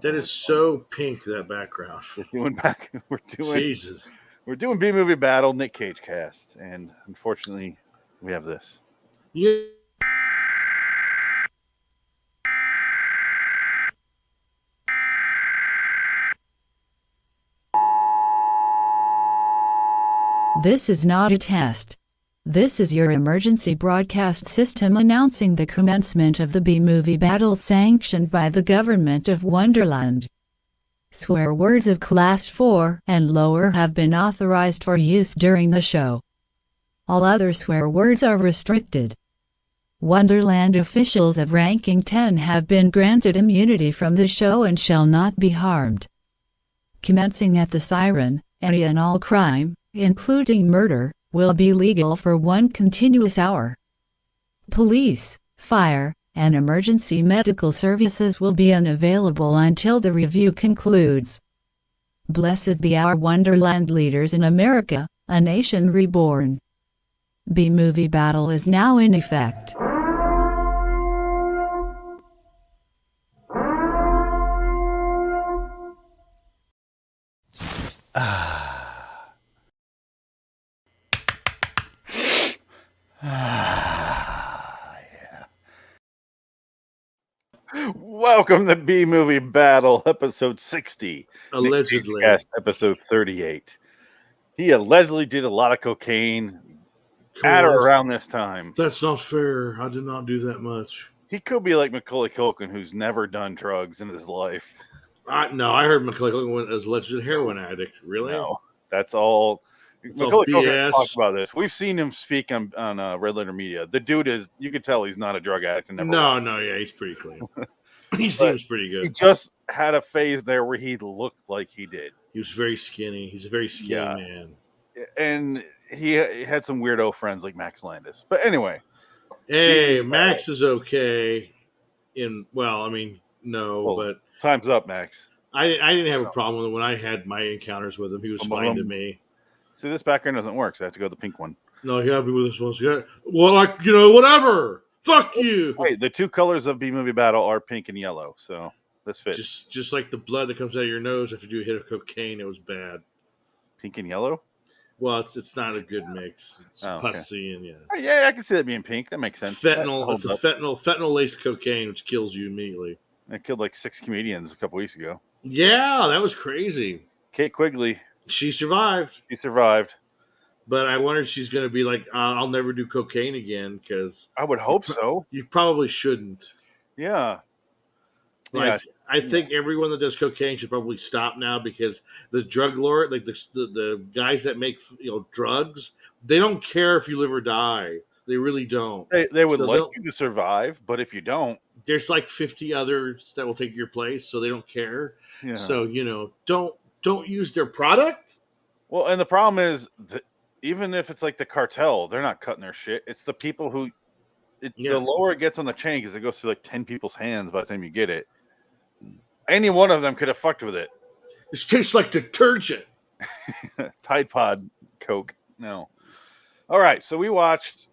That is so pink, that background. Jesus. We're doing B movie battle, Nic Cage cast, and unfortunately, we have this. Yeah. This is not a test. This is your emergency broadcast system announcing the commencement of the B-movie battle sanctioned by the government of Wonderland. Swear words of Class 4 and lower have been authorized for use during the show. All other swear words are restricted. Wonderland officials of ranking 10 have been granted immunity from the show and shall not be harmed. Commencing at the siren, any and all crime, including murder, will be legal for 1 continuous hour. Police, fire, and emergency medical services will be unavailable until the review concludes. Blessed be our Wonderland leaders in America, a nation reborn. B-movie battle is now in effect. Welcome to B Movie Battle, episode 60. Allegedly. Episode 38. He allegedly did a lot of cocaine at or around this time. That's not fair. I did not do that much. He could be like Macaulay Culkin, who's never done drugs in his life. No, I heard Macaulay Culkin was a alleged heroin addict. Really? No, that's all. Macaulay Culkin talked about this. We've seen him speak on Red Letter Media. The dude is, you can tell he's not a drug addict. Yeah, he's pretty clean. He seems pretty good. He just had a phase there where he looked like he did. He was very skinny. He's a very skinny man. And he had some weirdo friends like Max Landis. But anyway. Hey, Max is okay. But time's up, Max. I didn't have a problem with him when I had my encounters with him. He was fine to me. See, this background doesn't work, so I have to go to the pink one. No, you happy with this one? Well, whatever. Fuck you. Wait, the 2 colors of B-Movie Battle are pink and yellow, so this fits. Just like the blood that comes out of your nose after you hit a cocaine, it was bad. Pink and yellow? Well, it's not a good mix. It's pussy and yeah, I can see that being pink. That makes sense. Fentanyl. It's a fentanyl-laced cocaine, which kills you immediately. It killed like 6 comedians a couple weeks ago. Yeah, that was crazy. Kate Quigley. She survived. But I wonder if she's going to be like, I'll never do cocaine again, because I would hope so. You probably shouldn't. Yeah. I think everyone that does cocaine should probably stop now, because the drug lord, like the guys that make drugs, they don't care if you live or die. They really don't. They would like you to survive, but if you don't, there's like 50 others that will take your place, so they don't care. Yeah. So don't use their product. Well, and the problem is that even if it's like the cartel, they're not cutting their shit. It's the people who, the lower it gets on the chain, because it goes through like 10 people's hands by the time you get it. Any one of them could have fucked with it. This tastes like detergent. Tide Pod Coke. No. All right, so we watched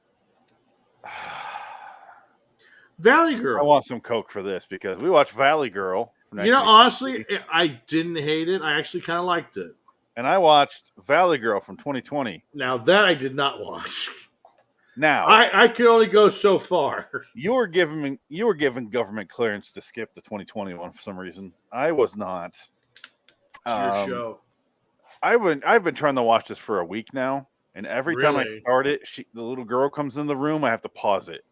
Valley Girl. I want some Coke for this, because we watched Valley Girl. Honestly, I didn't hate it. I actually kind of liked it. And I watched Valley Girl from 2020. Now that I did not watch. Now I could only go so far. You were given government clearance to skip the 2020 one for some reason. I was not. It's your show. I've been trying to watch this for a week now, and every time I start it, the little girl comes in the room. I have to pause it.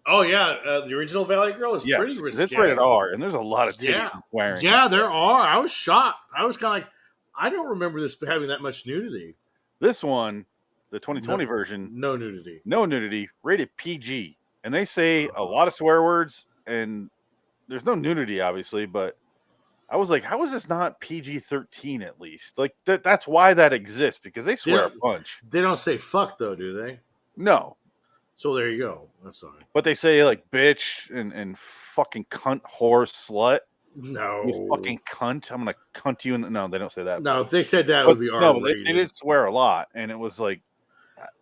Oh yeah, the original Valley Girl is pretty risque. It's rated R, and there's a lot of titties and swearing. Yeah, there are. I was shocked. I was kind of like, I don't remember this having that much nudity. This one, the 2020 version, no nudity. No nudity, rated PG. And they say a lot of swear words, and there's no nudity, obviously, but I was like, how is this not PG-13 at least? Like, that's why that exists, because they swear a bunch. They don't say fuck, though, do they? No. So there you go. That's all right. But they say, like, bitch and fucking cunt, whore, slut. No. You fucking cunt. I'm going to cunt you. No, they don't say that. No, if they said that, it would be R-rated. No, they did swear a lot, and it was like...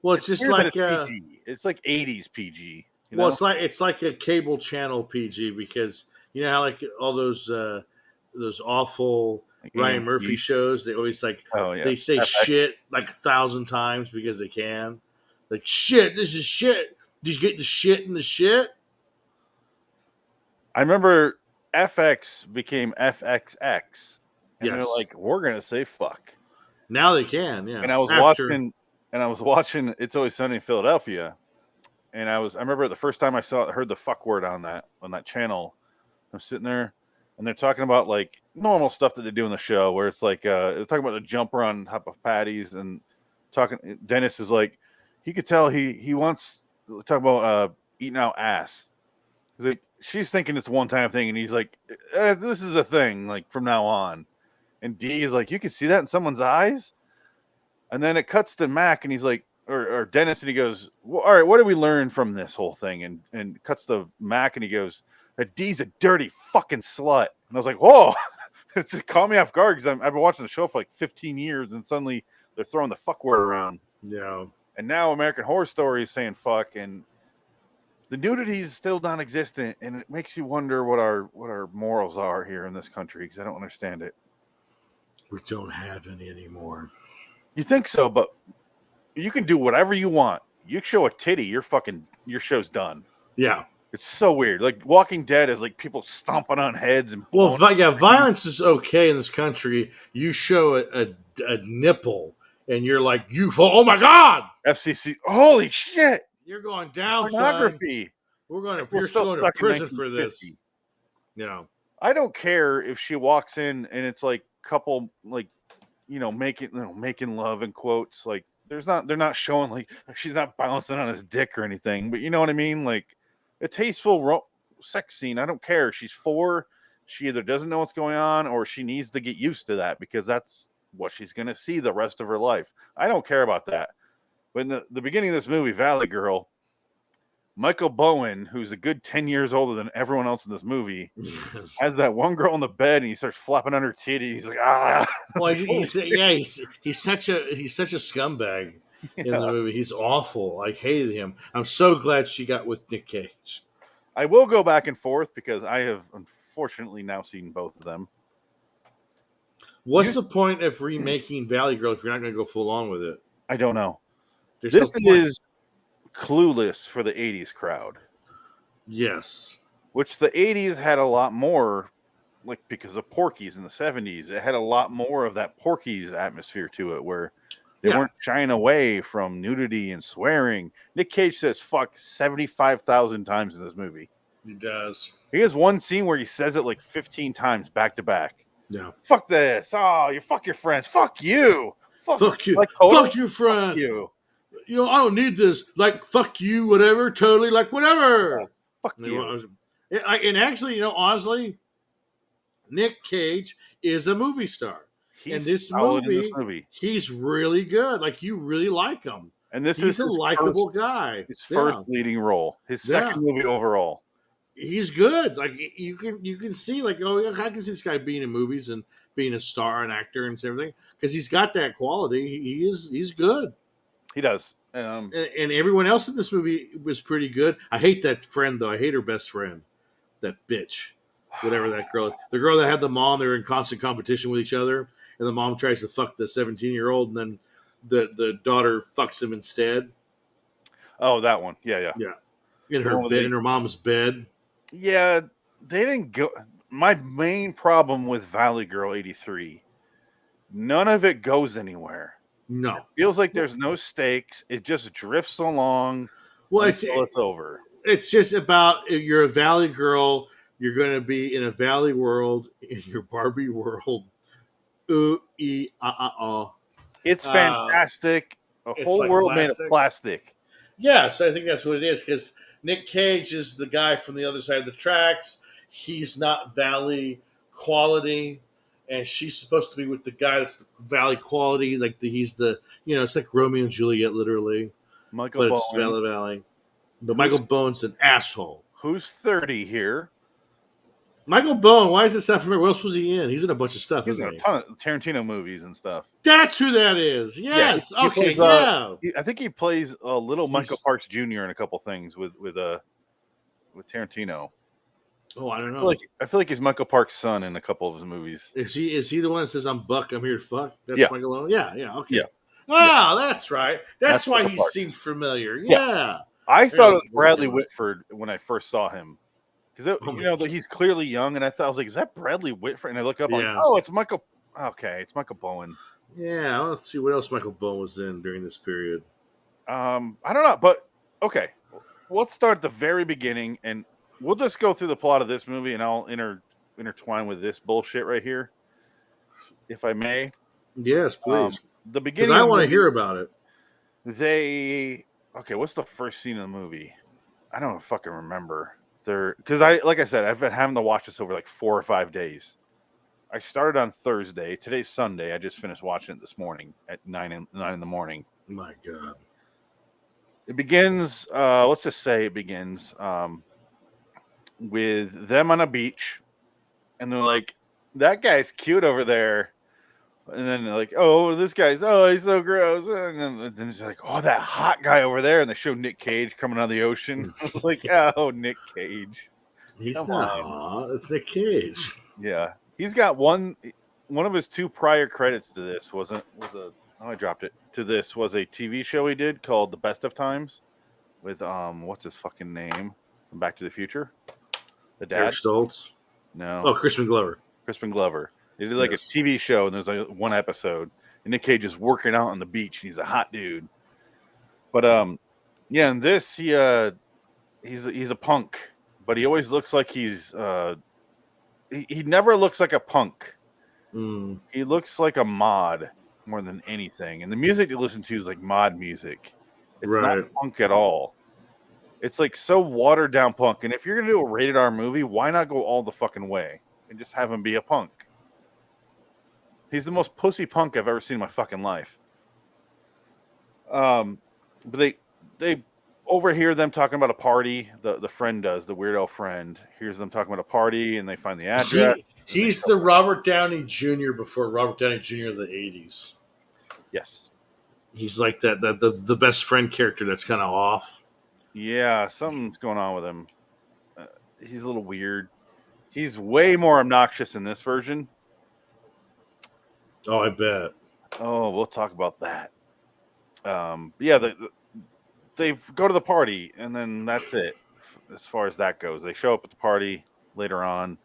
Well, it's just like... It's like 80s PG. Well, it's like a cable channel PG, because you know how like all those those awful Ryan Murphy shows. They always they say shit like 1,000 times because they can. Like shit, this is shit. Did you get the shit in the shit? I remember FX became FXX, and they're Yes. like, we're gonna say fuck. Now they can, yeah. And I was watching It's Always Sunny in Philadelphia, and I remember the first time I heard the fuck word on that channel. I'm sitting there, and they're talking about like normal stuff that they do in the show, where it's like they're talking about the jumper on top of patties, and Dennis is like, he could tell he wants to talk about eating out ass. Like, she's thinking it's a one-time thing, and he's like, this is a thing, like from now on. And D is like, you can see that in someone's eyes. And then it cuts to Mac, and he's like, or Dennis, and he goes, well, all right, what did we learn from this whole thing? And cuts to Mac, and he goes, that D's a dirty fucking slut. And I was like, whoa, it caught me off guard because I've been watching the show for like 15 years, and suddenly they're throwing the fuck word around. Yeah. And now American Horror Story is saying fuck, and the nudity is still non-existent, and it makes you wonder what our morals are here in this country, because I don't understand it. We don't have any anymore. You think so, but you can do whatever you want. You show a titty, your show's done. Yeah. It's so weird. Like Walking Dead is like people stomping on heads and violence is okay in this country. You show a nipple, and you're like, oh my god, FCC, holy shit, you're going down, pornography. Son. You're going stuck to prison for this. Yeah. I don't care if she walks in and it's like couple, like, making love in quotes. Like they're not showing like she's not bouncing on his dick or anything, but you know what I mean? Like a tasteful sex scene. I don't care. She's 4. She either doesn't know what's going on or she needs to get used to that because that's what she's going to see the rest of her life. I don't care about that. But in the beginning of this movie, Valley Girl, Michael Bowen, who's a good 10 years older than everyone else in this movie, has that one girl in the bed, and he starts flapping on her titty. He's like, ah. Well, he's such a scumbag in the movie. He's awful. I hated him. I'm so glad she got with Nic Cage. I will go back and forth because I have unfortunately now seen both of them. What's the point of remaking Valley Girl if you're not going to go full on with it? I don't know. There's this is Clueless for the 80s crowd. Yes. Which the 80s had a lot more, like because of Porky's in the 70s. It had a lot more of that Porky's atmosphere to it where they weren't shying away from nudity and swearing. Nic Cage says fuck 75,000 times in this movie. He does. He has one scene where he says it like 15 times back to back. Yeah. Fuck this. Oh, you fuck your friends. Fuck you. Fuck you. Like, fuck your friend. Fuck you. I don't need this. Like, fuck you, whatever. Totally, like, whatever. Yeah, fuck you. And actually, honestly, Nic Cage is a movie star. In this movie, he's really good. Like, you really like him. And he's a likable guy. His first leading role. His second movie overall. He's good. Like, you can see, like, oh, I can see this guy being in movies and being a star, an actor, and everything. Because he's got that quality. He's good. He does. And everyone else in this movie was pretty good. I hate that friend, though. I hate her best friend. That bitch. Whatever that girl is. The girl that had the mom, they were in constant competition with each other. And the mom tries to fuck the 17-year-old, and then the daughter fucks him instead. Oh, that one. Yeah. In her bed, in her mom's bed. Yeah, they didn't go. My main problem with Valley Girl 83, none of it goes anywhere. No. It feels like there's no stakes. It just drifts along until it's over. It's just about if you're a Valley Girl, you're going to be in a Valley world, in your Barbie world. It's fantastic. A whole like world made of plastic. Yes, I think that's what it is, because Nic Cage is the guy from the other side of the tracks. He's not Valley quality. And she's supposed to be with the guy that's the Valley quality. Like he's the, it's like Romeo and Juliet, literally. Michael Bowen. It's Valley. But Michael Bowen's an asshole. Who's 30 here? Michael Bowen, why is it sound familiar? What else was he in? He's in a bunch of stuff, isn't he? He's in a ton of Tarantino movies and stuff. That's who that is. Yes. Yeah, okay. Plays, yeah. I think he plays a little Michael Parks Jr. in a couple things with Tarantino. Oh, I don't I know. feel like he's Michael Park's son in a couple of his movies. Is he the one that says I'm Buck, I'm here to fuck? That's Yeah. Michael Owen? Yeah, okay. Yeah. Oh, that's right. That's why Michael he Park. seemed familiar. Yeah. Yeah. I thought it was Bradley Whitford Whitford when I first saw him. Because he's clearly young, and I was like, "Is that Bradley Whitford?" And I look up, I'm like, "Oh, it's Michael." Okay, it's Michael Bowen. Yeah, let's see what else Michael Bowen was in during this period. I don't know, but okay, let's start at the very beginning, and we'll just go through the plot of this movie, and I'll intertwine with this bullshit right here, if I may. Yes, please. The beginning, because I want to hear about it. What's the first scene of the movie? I don't fucking remember. Because like I said, I've been having to watch this over like 4 or 5 days. I started on Thursday. Today's Sunday. I just finished watching it this morning at 9 in the morning. My God. It begins. Let's just say it begins with them on a beach, and they're like, "That guy's cute over there," and then they're like, "Oh, this guy's he's so gross," and then it's like, "Oh, that hot guy over there," and they show Nic Cage coming out of the ocean. It's like, "Oh, Nic Cage." He's not hot. It's Nic Cage. Yeah, he's got one of his 2 prior credits to this I dropped it. To this was a TV show he did called The Best of Times with what's his fucking name from Back to the Future? The dad. Eric Stoltz. No. Oh, Crispin Glover. Crispin Glover. They did like a TV show, and there's like one episode, and Nic Cage is working out on the beach. And he's a hot dude. But in this he's a punk, but he always looks like he's he never looks like a punk. He looks like a mod more than anything, and the music you listen to is like mod music. It's not punk at all. It's like so watered down punk. And if you're gonna do a rated R movie, why not go all the fucking way and just have him be a punk? He's the most pussy punk I've ever seen in my fucking life. But they overhear them talking about a party. The friend does, the weirdo friend hears them talking about a party, and they find the address. He's the Robert Downey Jr. before Robert Downey Jr. of the 80s. Yes. He's like the best friend character that's kind of off. Yeah, something's going on with him. He's a little weird. He's way more obnoxious in this version. Oh, I bet. Oh, we'll talk about that. They go to the party, and then that's it. As far as that goes, they show up at the party later on.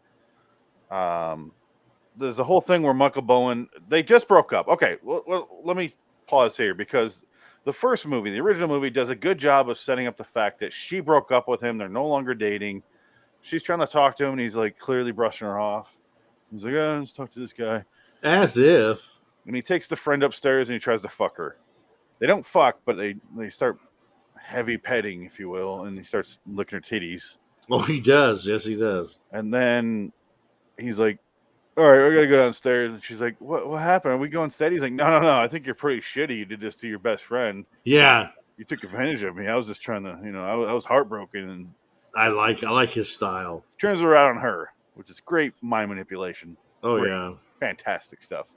There's a whole thing where Michael Bowen, they just broke up. Okay, well, let me pause here, because the first movie, the original movie, does a good job of setting up the fact that she broke up with him. They're no longer dating. She's trying to talk to him, and he's like clearly brushing her off. He's like, let's talk to this guy. As if. And he takes the friend upstairs and he tries to fuck her. They don't fuck, but they start heavy petting, if you will, and he starts licking her titties. Oh, he does. Yes, he does. And then he's like, all right, I gotta go downstairs. And she's like, what happened? Are we going steady? He's like, no. I think you're pretty shitty. You did this to your best friend. Yeah. You took advantage of me. I was just trying to, I was heartbroken. And I like his style. Turns her out on her, which is great mind manipulation. Oh, great, yeah. Fantastic stuff.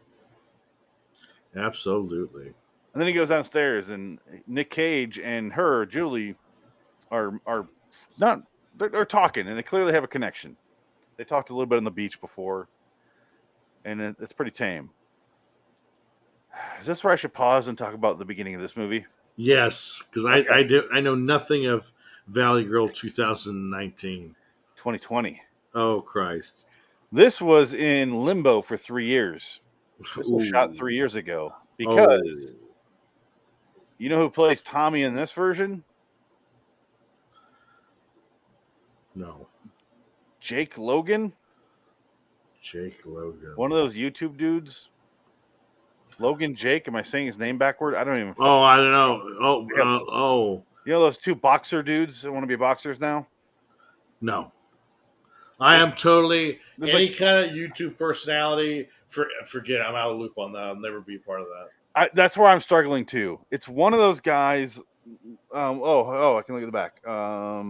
Absolutely. And then he goes downstairs, and Nic Cage and her, Julie, are not, they're talking, and they clearly have a connection. They talked a little bit on the beach before, and it's pretty tame. Is this where I should pause and talk about the beginning of this movie? Yes, because I know nothing of Valley Girl 2019. 2020. Oh, Christ. This was in limbo for 3 years. This was shot 3 years ago. Because you know who plays Tommy in this version? No. Jake Logan. Jake Logan. One of those YouTube dudes. Logan Jake. Am I saying his name backward? I don't even. Oh, I don't know. Oh. You know those 2 boxer dudes that want to be boxers now? No. I am totally any kind of YouTube personality. Forget. I'm out of the loop on that. I'll never be a part of that. That's where I'm struggling too. It's one of those guys. I can look at the back. I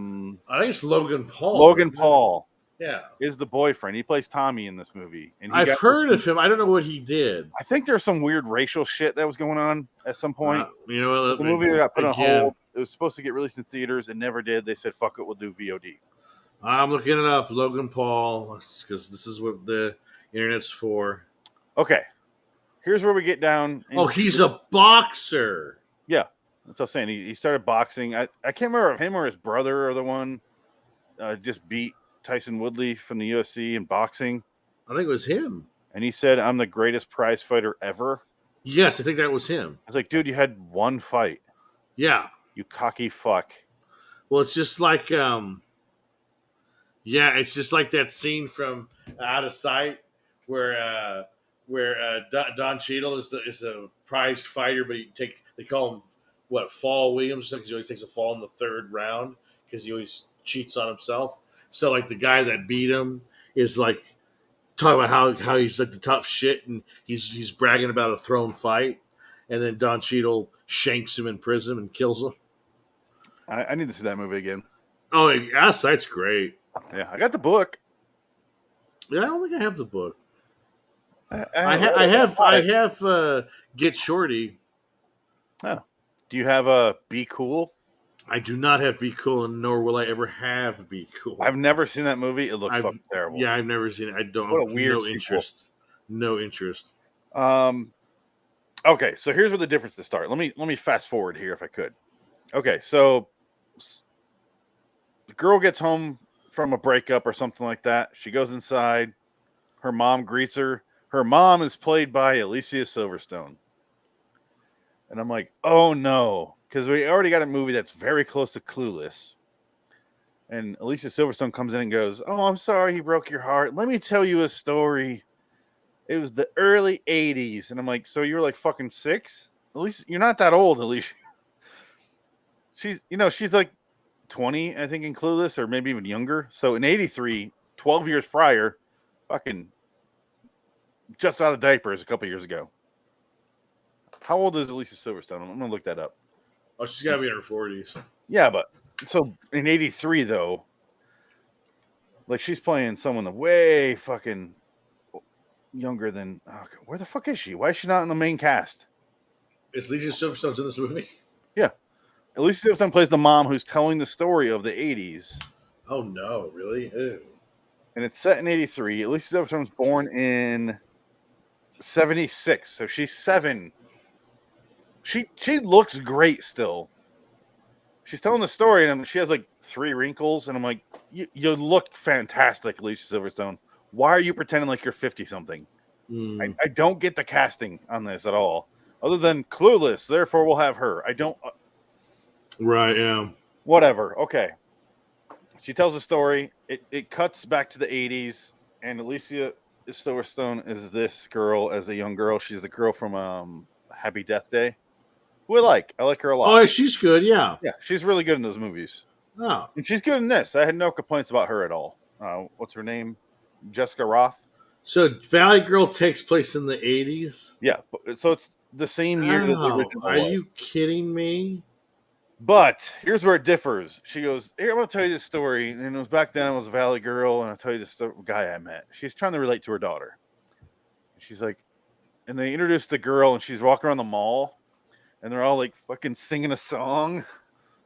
think it's Logan Paul. Logan Paul. Yeah, is the boyfriend. He plays Tommy in this movie. And I've heard of him. I don't know what he did. I think there's some weird racial shit that was going on at some point. The movie got put on hold. It was supposed to get released in theaters. It never did. They said, fuck it, we'll do VOD. I'm looking it up, Logan Paul, because this is what the internet's for. Okay, here's where we get down. Oh, he's a boxer. Yeah, that's what I'm saying. He started boxing. I can't remember if him or his brother are the one just beat Tyson Woodley from the UFC in boxing. I think it was him. And he said, "I'm the greatest prize fighter ever." Yes, I think that was him. I was like, dude, you had one fight. Yeah. You cocky fuck. Well, it's just like, it's just like that scene from Out of Sight where Don Cheadle is a prized fighter, but they call him Fall Williams, because he always takes a fall in the third round because he always cheats on himself. So like the guy that beat him is like talking about how he's like the tough shit, and he's bragging about a thrown fight, and then Don Cheadle shanks him in prison and kills him. I need to see that movie again. Oh, Out of Sight's great. Yeah, I got the book. Yeah, I don't think I have the book. I have Get Shorty. Oh. Do you have Be Cool? I do not have Be Cool, and nor will I ever have Be Cool. I've never seen that movie. It looks fucking terrible. Yeah, I've never seen it. I don't. What a weird no sequel. interest. No interest. Okay, so here's where the difference to start. Let me fast forward here if I could. Okay, so the girl gets home from a breakup or something like that. She goes inside. Her mom greets her. Her mom is played by Alicia Silverstone. And I'm like, oh no, because we already got a movie that's very close to Clueless. And Alicia Silverstone comes in and goes, oh, I'm sorry he broke your heart. Let me tell you a story. It was the early 80s. And I'm like, so you're like fucking 6? At least you're not that old, Alicia. She's like 20, I think, in Clueless, or maybe even younger. So in 83, 12 years prior, fucking just out of diapers a couple years ago. How old is Alicia Silverstone? I'm going to look that up. Oh, she's got to be in her 40s. Yeah, but so in 83, though, like she's playing someone way fucking younger than. Oh, where the fuck is she? Why is she not in the main cast? Is Alicia Silverstone's in this movie? Yeah. Alicia Silverstone plays the mom who's telling the story of the 80s. Oh, no, really? Ew. And it's set in 83. Alicia Silverstone's born in 76, so she's 7. She looks great still. She's telling the story, and she has like 3 wrinkles, and I'm like, you look fantastic, Alicia Silverstone. Why are you pretending like you're 50-something? I don't get the casting on this at all, other than Clueless. Therefore, we'll have her. I don't. Right, yeah. Whatever. Okay. She tells a story. It cuts back to the 80s, and Alicia Silverstone is this girl as a young girl. She's the girl from Happy Death Day. Who I like her a lot. Oh, she's good, yeah. Yeah, she's really good in those movies. Oh. And she's good in this. I had no complaints about her at all. What's her name? Jessica Roth. So Valley Girl takes place in the 80s? Yeah, so it's the same year as the original. Are you kidding me? But here's where it differs. She goes, here, I'm going to tell you this story. And it was back then, I was a Valley Girl, and I'll tell you this guy I met. She's trying to relate to her daughter. She's like, and they introduced the girl, and she's walking around the mall, and they're all like fucking singing a song.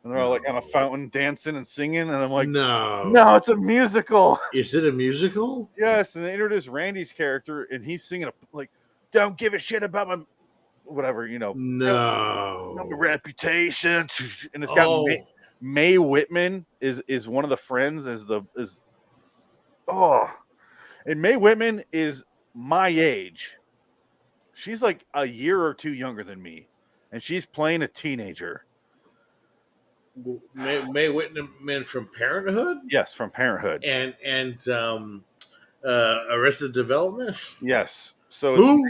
And they're all like on a fountain dancing and singing. And I'm like, no, it's a musical. Is it a musical? Yes. And they introduced Randy's character, and he's singing like, don't give a shit about my whatever, No. My reputation. And it's got Mae Whitman is one of the friends and Mae Whitman is my age. She's like a year or 2 younger than me, and she's playing a teenager. Mae Whitman from Parenthood? Yes, from Parenthood. And Arrested Development? Yes. So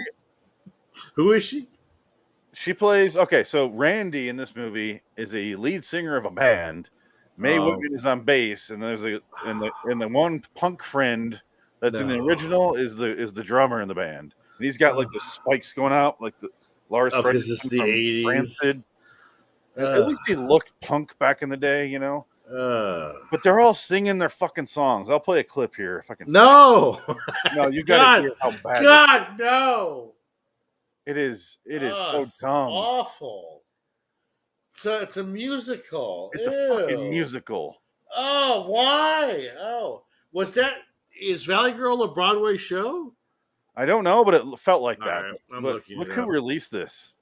who is she? She plays so Randy in this movie is a lead singer of a band. Mae Whitman is on bass, and there's the one punk friend that's in the original is the drummer in the band. And he's got like the spikes going out, like the Lars because it's the 80s. Rancid. At least he looked punk back in the day, But they're all singing their fucking songs. I'll play a clip here if I can. No, you gotta hear how bad. God, no. It is so dumb. Awful. So it's a musical. It's a fucking musical. Oh, why? Oh, is Valley Girl a Broadway show? I don't know, but it felt like All that. right, I'm But looking look it who up. released this.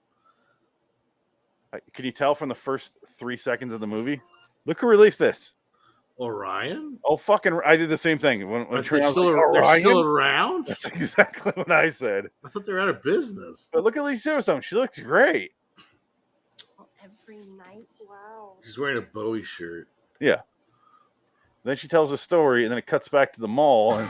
Can you tell from the first 3 seconds of the movie? Look who released this. Orion? Oh, fucking! I did the same thing when They're Trina was like, they're still Orion. around? That's exactly what I said. I thought they were out of business. But look at Lisa Silverstone. She looks great. Every night. Wow. She's wearing a Bowie shirt. Yeah. Then she tells a story, and then it cuts back to the mall. And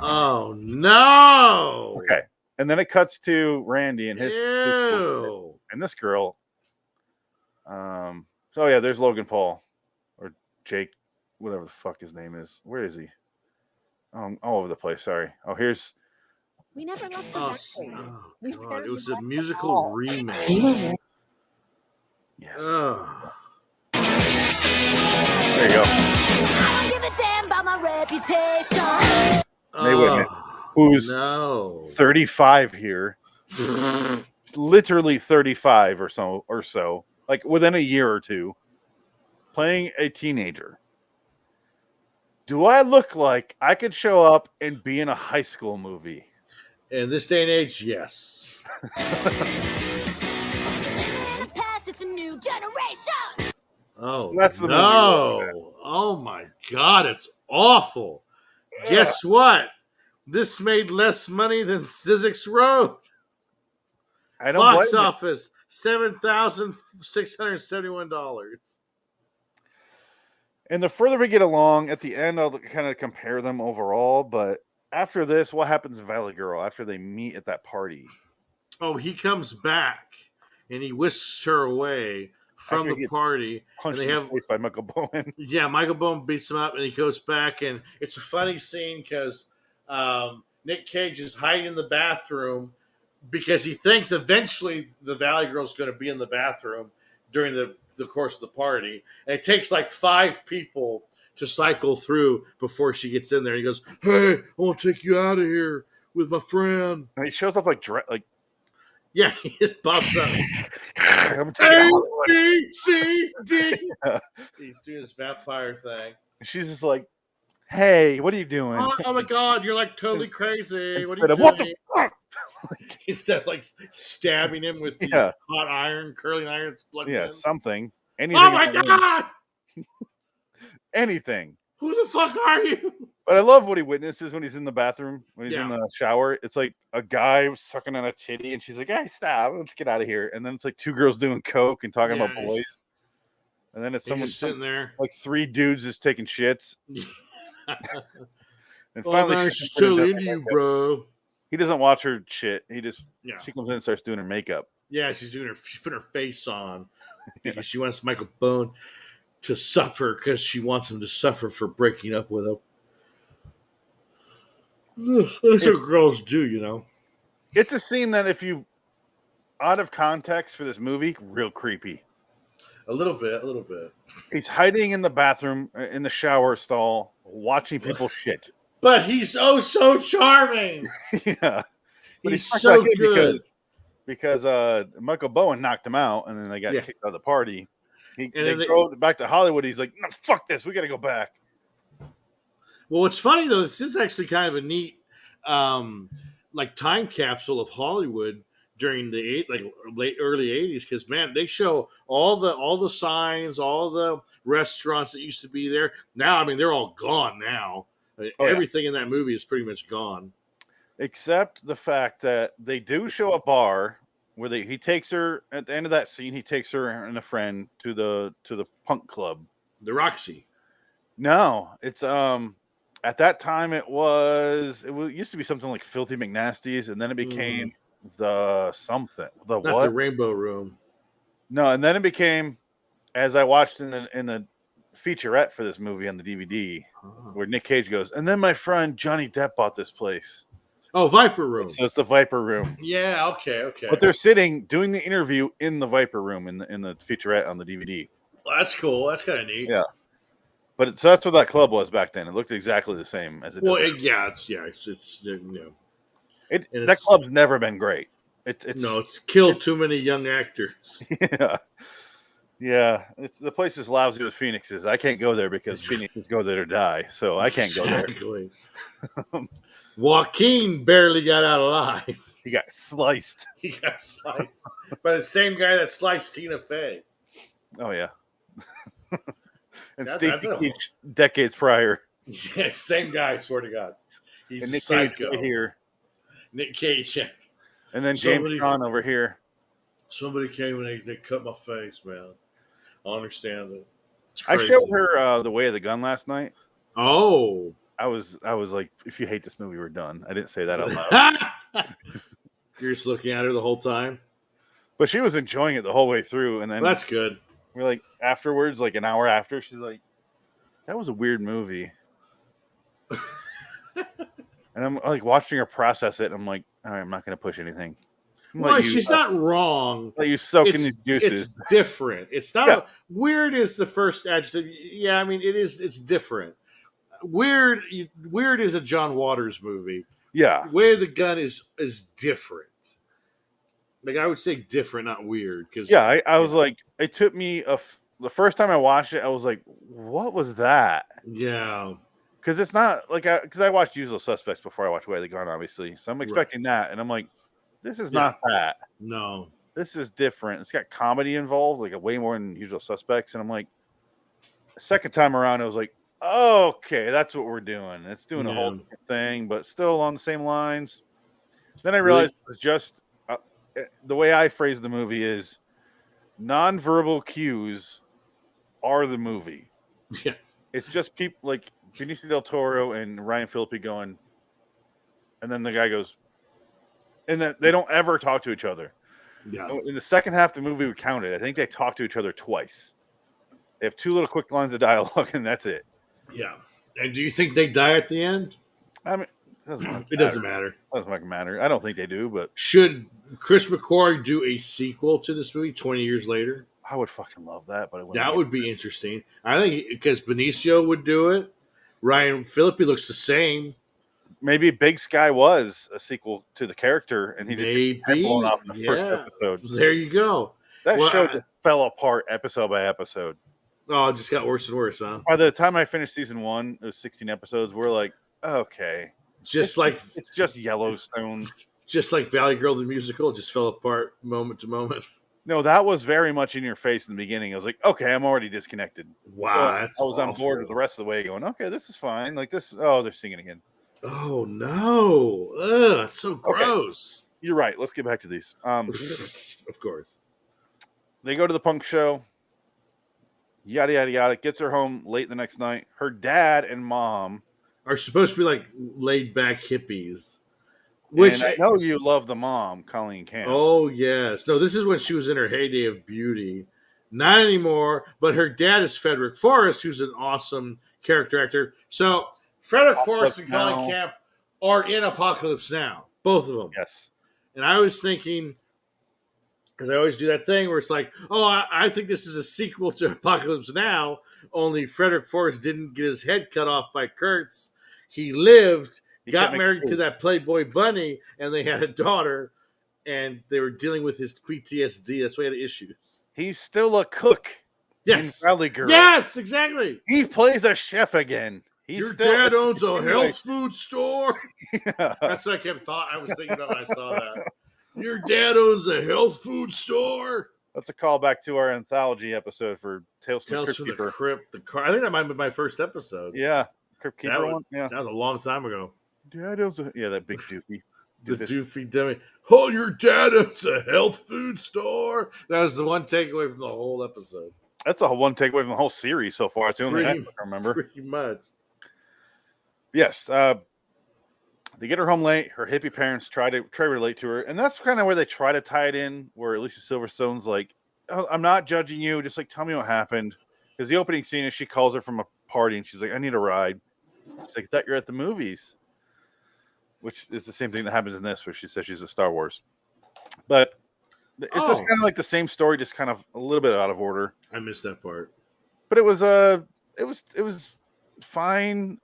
Oh no! okay, and then it cuts to Randy and his Ew. and this girl. So yeah, there's Logan Paul or Jake, whatever the fuck his name is. Where is he? All over the place. Sorry. Oh, here's. We never left the Oh, valley. We God. barely It was a left the musical mall. remake. Yes. Ugh. There you go. I don't give a damn about my reputation. May Whitman, Oh, who's no. 35 here, literally 35 or so, like within a year or two, playing a teenager. Do I look like I could show up and be in a high school movie? In this day and age, yes. In the past, it's a new generation. Oh, That's the movie. no. Oh, my God. It's awful. Guess what? This made less money than Sizzix Road. I don't Box blame you. office, $7,671. And the further we get along, at the end, I'll kind of compare them overall. But after this, what happens to Valley Girl after they meet at that party? Oh, he comes back and he whisks her away from After he the gets party. Punched And in they the have, face by Michael Bowen. yeah, Michael Bowen beats him up and he goes back. And it's a funny scene because Nic Cage is hiding in the bathroom because he thinks eventually the Valley Girl's going to be in the bathroom during the course of the party. And it takes like 5 people to cycle through before she gets in there. He goes, "Hey, I want to take you out of here with my friend." And he shows up like Yeah, he just pops up. I'm taking A, Hollywood. B, C, D. Yeah. He's doing his vampire thing. She's just like, "Hey, what are you doing?" Oh my God, you're like totally crazy. What are Instead you of, what doing? the fuck? Instead of like stabbing him with the Yeah. hot iron, curling iron that's plugged Yeah, in. something. Anything. Oh my God! Anything. Who the fuck are you? But I love what he witnesses when he's in the bathroom, when he's in Yeah. the shower. It's like a guy sucking on a titty, and she's like, "Hey, stop! Let's get out of here." And then it's like 2 girls doing coke and talking about Yeah. boys. And then it's He's someone just sitting there. like 3 dudes just taking shits. And Oh finally, man, she she's puts her totally in into you, makeup. bro. He doesn't watch her shit. He just Yeah, she comes in and starts doing her makeup. yeah. She's putting her face on because she wants Michael Bone to suffer because she wants him to suffer for breaking up with him. That's what girls do, you know. It's a scene that, if you out of context for this movie, real creepy. A little bit. He's hiding in the bathroom, in the shower stall, watching people shit. But he's so charming. Yeah, but He's stuck so back in good. because Michael Bowen knocked him out, and then they got Yeah. kicked out of the party. They then go back to Hollywood. He's like, "No, fuck this. We got to go back." Well, what's funny though, this is actually kind of a neat, like time capsule of Hollywood during the early '80s. Because man, they show all the signs, all the restaurants that used to be there. Now, I mean, they're all gone now. I mean, Oh, yeah. everything in that movie is pretty much gone. Except the fact that they do show a bar where he takes her at the end of that scene. He takes her and a friend to the punk club. The Roxy. No, it's at that time it used to be something like Filthy McNasty's, and then it became the Not what? the Rainbow Room. No, and then it became, as I watched in the featurette for this movie on the DVD, where Nic Cage goes, and then my friend Johnny Depp bought this place. Oh, Viper Room. So it's the Viper Room. Yeah. Okay. But they're sitting doing the interview in the Viper Room in the featurette on the DVD. Well, that's cool. That's kind of neat. Yeah. But so that's what that club was back then. It looked exactly the same as it does. Well, now. it's you know. That club's never been great. It's It's killed too many young actors. yeah. Yeah, it's the place is lousy with phoenixes. I can't go there because phoenixes go there to die, so I can't go there. Exactly. Joaquin barely got out alive. He got sliced. He got sliced by the same guy that sliced Tina Fey. Oh yeah, and That's Stacey a- Keach decades prior. Yeah, same guy. Swear to God, he's And a Nic Cage psycho. right here, Nick Cage. Yeah. and then James Somebody- Caan over here. Somebody came and they cut my face, man. I understand it. It's I crazy. showed her The Way of the Gun last night. Oh. I was like, if you hate this movie, we're done. I didn't say that out loud, You're just looking at her the whole time. but she was enjoying it the whole way through. And then Well, that's good. we're like, afterwards, like an hour after, she's like, "That was a weird movie." And I'm like watching her process it. And I'm like, all right, I'm not going to push anything. Well, she's not wrong. Let you soak in It's, these juices. it's different. It's not Yeah. weird. Is the first adjective? Yeah, I mean it is. It's different. Weird. Weird is a John Waters movie. Yeah. Way of the Gun is different. Like I would say different, not weird. Because Yeah. I was like, it took me the first time I watched it, I was like, what was that? yeah, Because it's not like because I watched Usual Suspects before I watched Way of the Gun, obviously. So I'm expecting that, and I'm like, this is not that. no, This is different. It's got comedy involved, like way more than Usual Suspects. And I'm like, the second time around, I was like, okay, that's what we're doing. It's doing a whole Yeah. different thing, but still along the same lines. Then I realized it was just the way I phrase the movie is nonverbal cues are the movie. yes, It's just people like Benicio del Toro and Ryan Phillippe going, and then the guy goes, and then they don't ever talk to each other. yeah, In the second half of the movie, we counted. I think they talk to each other twice. They have two little quick lines of dialogue, and that's it. yeah. And do you think they die at the end? I mean, it It doesn't matter. doesn't matter. I don't think they do, but Should Chris McQuarrie do a sequel to this movie 20 years later? I would fucking love that. But That would be interesting. I think because Benicio would do it. Ryan Phillippe looks the same. maybe Big Sky was a sequel to the character, and he just Maybe. got blown off in the first Yeah. episode. There you go. That Well, show just fell apart episode by episode. Oh, it just got worse and worse, huh? By the time I finished season 1, it was 16 episodes. We're like, okay, Just like it's just Yellowstone. Valley Girl the musical, it just fell apart moment to moment. No, that was very much in your face in the beginning. I was like, okay, I'm already disconnected. Wow, So that's I was on board awful. with the rest of the way, going, okay, this is fine. Like this. Oh, they're singing again. Oh no! Ugh, that's so gross. You're right. Let's get back to these. Of course. They go to the punk show. Yada yada yada. Gets her home late the next night. Her dad and mom. Are supposed to be like laid back hippies. Which And I know you love the mom, Colleen Camp. Oh yes. No, this is when she was in her heyday of beauty. Not anymore, but her dad is Frederick Forrest, who's an awesome character actor. So Frederick Forrest and Now. Colleen Camp are in Apocalypse Now. Both of them. Yes. And I was thinking, because I always do that thing where it's like, oh, I think this is a sequel to Apocalypse Now, only Frederick Forrest didn't get his head cut off by Kurtz. He lived, He got kept making married to food. that Playboy bunny, and they had a daughter, and they were dealing with his PTSD. That's why he had issues. He's still a cook. Yes. In Valley Girl. Yes, exactly. He plays a chef again. He's Your still, dad owns a health food store. Yeah. That's what I was thinking about when I saw that. Your dad owns a health food store. That's a callback to our anthology episode for Tales from Tales the from Crypt the Keeper. Crypt. The car. I think that might be my first episode. Yeah. Crypt That Keeper was- one. Yeah. That was a long time ago. Dad owns a, yeah, that big doofy. The Doofus. doofy dummy. Oh, your dad owns a health food store. That was the one takeaway from the whole episode. That's a one takeaway from the whole series so far. It's the only Pretty- I can remember. Pretty much. Yes. They get her home late. Her hippie parents try to relate to her, and that's kind of where they try to tie it in. Where Alicia Silverstone's like, oh, "I'm not judging you. Just like tell me what happened." Because the opening scene is she calls her from a party, and she's like, "I need a ride." She's like, "I thought you're at the movies," which is the same thing that happens in this, where she says she's a Star Wars. But it's just Oh. kind of like the same story, just kind of a little bit out of order. I missed that part. But it was fine.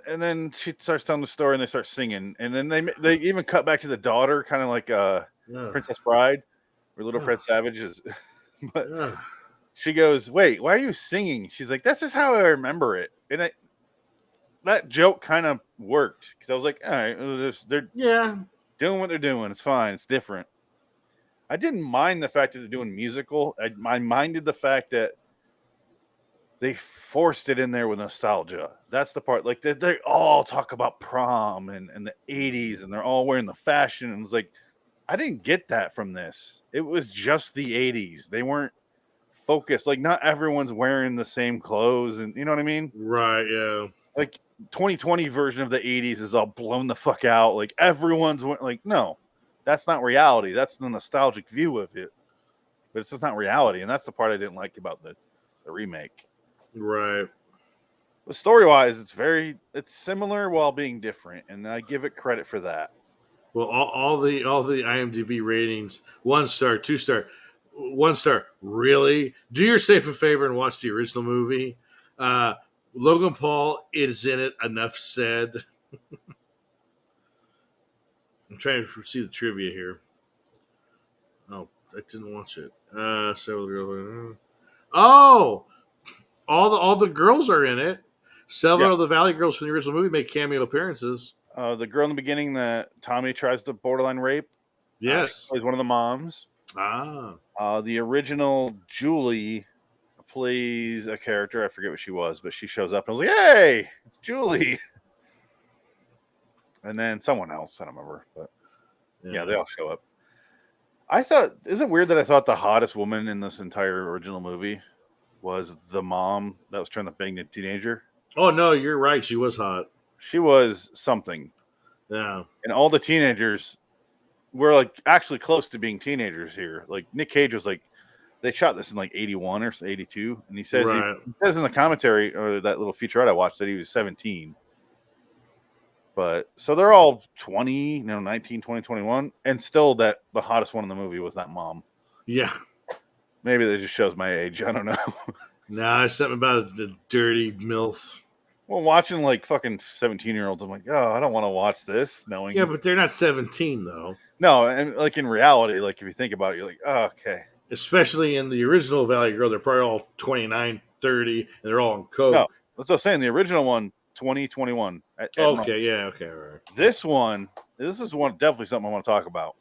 And then she starts telling the story, and they start singing, and then they even cut back to the daughter, kind of like Ugh. Princess Bride, where Little Ugh. Fred Savage is. But Ugh. she goes, "Wait, why are you singing?" She's like, "This is how I remember it." And that joke kind of worked because I was like, "All right, they're doing what they're doing. It's fine. It's different." I didn't mind the fact that they're doing musical. I minded the fact that they forced it in there with nostalgia. That's the part. Like they all talk about prom and the 80s, and they're all wearing the fashion. And it's like, I didn't get that from this. It was just the 80s. They weren't focused. Like, not everyone's wearing the same clothes, and you know what I mean? Right, yeah. Like 2020 version of the 80s is all blown the fuck out. Like everyone's like, no, that's not reality. That's the nostalgic view of it. But it's just not reality. And that's the part I didn't like about the remake. Right. But story-wise, it's similar while being different, and I give it credit for that. Well, all the IMDb ratings, 1 star, 2 star, 1 star. Really? Do yourself a favor and watch the original movie. Logan Paul is in it. Enough said. I'm trying to see the trivia here. Oh, I didn't watch it. Oh, all the girls are in it. Several of the Valley girls from the original movie make cameo appearances. The girl in the beginning that Tommy tries to borderline rape. Yes. Plays one of the moms. The original Julie plays a character. I forget what she was, but she shows up and I was like, "Hey, it's Julie." And then someone else, I don't remember. But yeah, they all show up. I thought, is it weird that I thought the hottest woman in this entire original movie was the mom that was trying to bang the teenager? Oh, no, you're right. She was hot. She was something. Yeah. And all the teenagers were like actually close to being teenagers here. Like Nic Cage was like, they shot this in like 81 or 82. And he says, he says in the commentary or that little featurette I watched that he was 17. But so they're all 20, 19, 20, 21. And still the hottest one in the movie was that mom. Yeah. Maybe that just shows my age. I don't know. Nah, there's something about the dirty MILF. Well, watching like fucking 17-year-olds, I'm like, oh, I don't want to watch this. Knowing, yeah, but they're not 17 though. No, and like in reality, like if you think about it, you're like, oh, okay. Especially in the original Valley Girl, they're probably all 29, 30, and they're all on coke. No, that's what I was saying. The original one, 20, 21. Okay, yeah, okay, right. This is definitely something I want to talk about.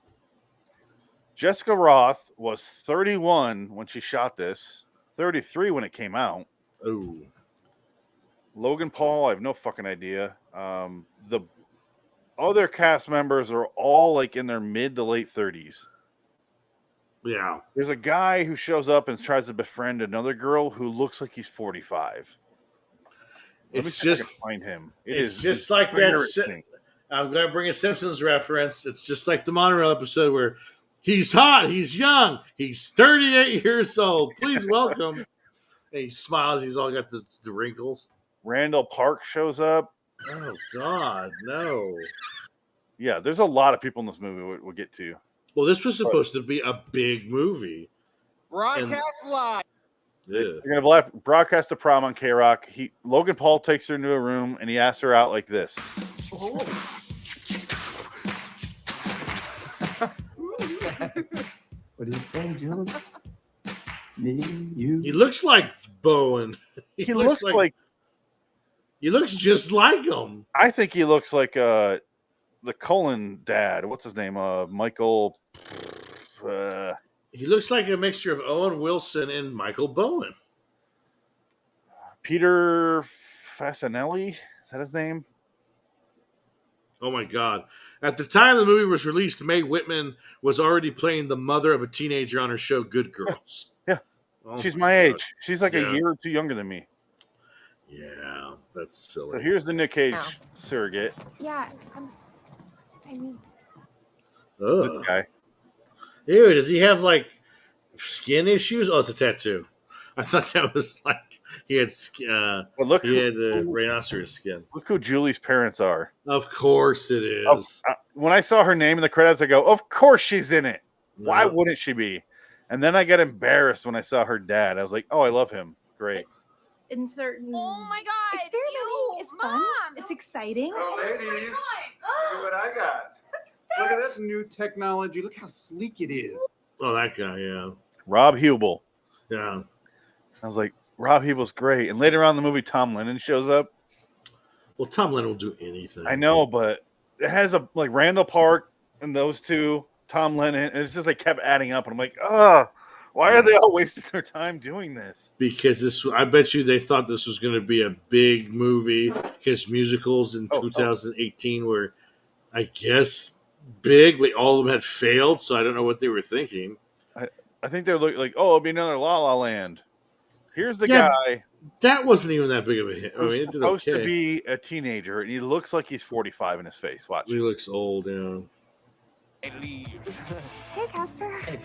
Jessica Roth was 31 when she shot this, 33 when it came out. Oh. Logan Paul, I have no fucking idea. The other cast members are all like in their mid to late 30s. Yeah. There's a guy who shows up and tries to befriend another girl who looks like he's 45. It's just find him. It's just like that. I'm going to bring a Simpsons reference. It's just like the Monorail episode where he's hot, he's young, he's 38 years old. Please welcome. And he smiles. He's all got the wrinkles. Randall Park shows up. Oh, God, no. Yeah, there's a lot of people in this movie we'll get to. Well, this was supposed to be a big movie. Broadcast live. They're going to broadcast a prom on K-Rock. Logan Paul takes her into a room, and he asks her out like this. Oh. What do you say, Jules? Me, you. He looks like Bowen. He looks like... He looks just like him. I think he looks like the Cullen dad. What's his name? Michael... He looks like a mixture of Owen Wilson and Michael Bowen. Peter Fasinelli? Is that his name? Oh, my God. At the time the movie was released, Mae Whitman was already playing the mother of a teenager on her show Good Girls. Yeah. Oh, she's my age. She's like a year or two younger than me. Yeah, that's silly. So here's the Nic Cage surrogate. Yeah, I mean... This guy. Ew, does he have, like, skin issues? Oh, it's a tattoo. I thought that was, like, he had rhinoceros skin. Look who Julie's parents are. Of course it is. When I saw her name in the credits, I go, of course she's in it. Why wouldn't she be? And then I got embarrassed when I saw her dad. I was like, oh, I love him. Great. In certain... Oh my God. Experimenting is fun. It's exciting. Oh, ladies, look what I got. Look at this new technology. Look how sleek it is. Oh, that guy, yeah. Rob Hubel. Yeah. I was like, Rob Hebel's great. And later on in the movie, Tom Lennon shows up. Well, Tom Lennon will do anything. I know, but it has a like Randall Park and those two, Tom Lennon, and it's just like kept adding up. And I'm like, why are they all wasting their time doing this? Because I bet you they thought this was going to be a big movie because musicals in 2018 were, I guess, big, but all of them had failed. So I don't know what they were thinking. I think they're like, it'll be another La La Land. Here's the guy. That wasn't even that big of a hit. I mean, it did supposed okay. to be a teenager, and he looks like he's 45 in his face. Watch. He looks old, yeah. Hey, Casper. Hey.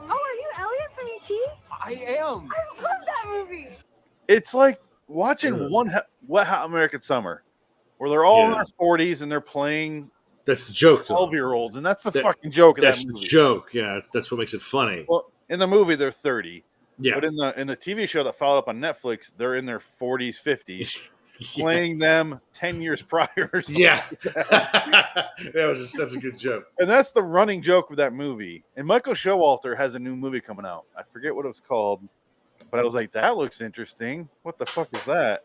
Oh, are you Elliot from E.T.? I am. I love that movie. It's like watching Wet Hot American Summer, where they're all in their 40s and they're playing. That's the joke, 12-year-olds, and that's the fucking joke. That's of that the movie. joke. Yeah, that's what makes it funny. Well, in the movie, they're 30. Yeah. But in the TV show that followed up on Netflix, they're in their 40s, 50s, playing them 10 years prior. Or yeah. That's a good joke. And that's the running joke of that movie. And Michael Showalter has a new movie coming out. I forget what it was called, but I was like, that looks interesting. What the fuck is that?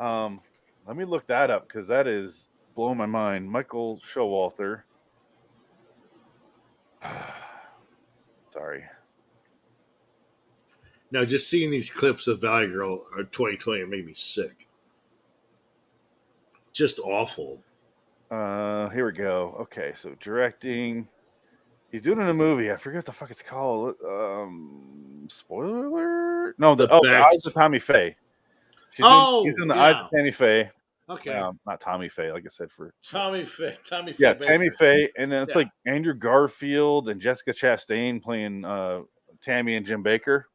Let me look that up because that is blowing my mind. Michael Showalter. Sorry. Now, just seeing these clips of Valley Girl 2020 made me sick. Just awful. Here we go. Okay, so directing. He's doing a movie. I forget what the fuck it's called. Spoiler alert? No, the Eyes of Tammy Faye. He's doing the Eyes of Tammy Faye. Okay. Not Tommy Faye, like I said for Tammy Faye. Yeah, Tammy Faye, and then it's like Andrew Garfield and Jessica Chastain playing Tammy and Jim Baker.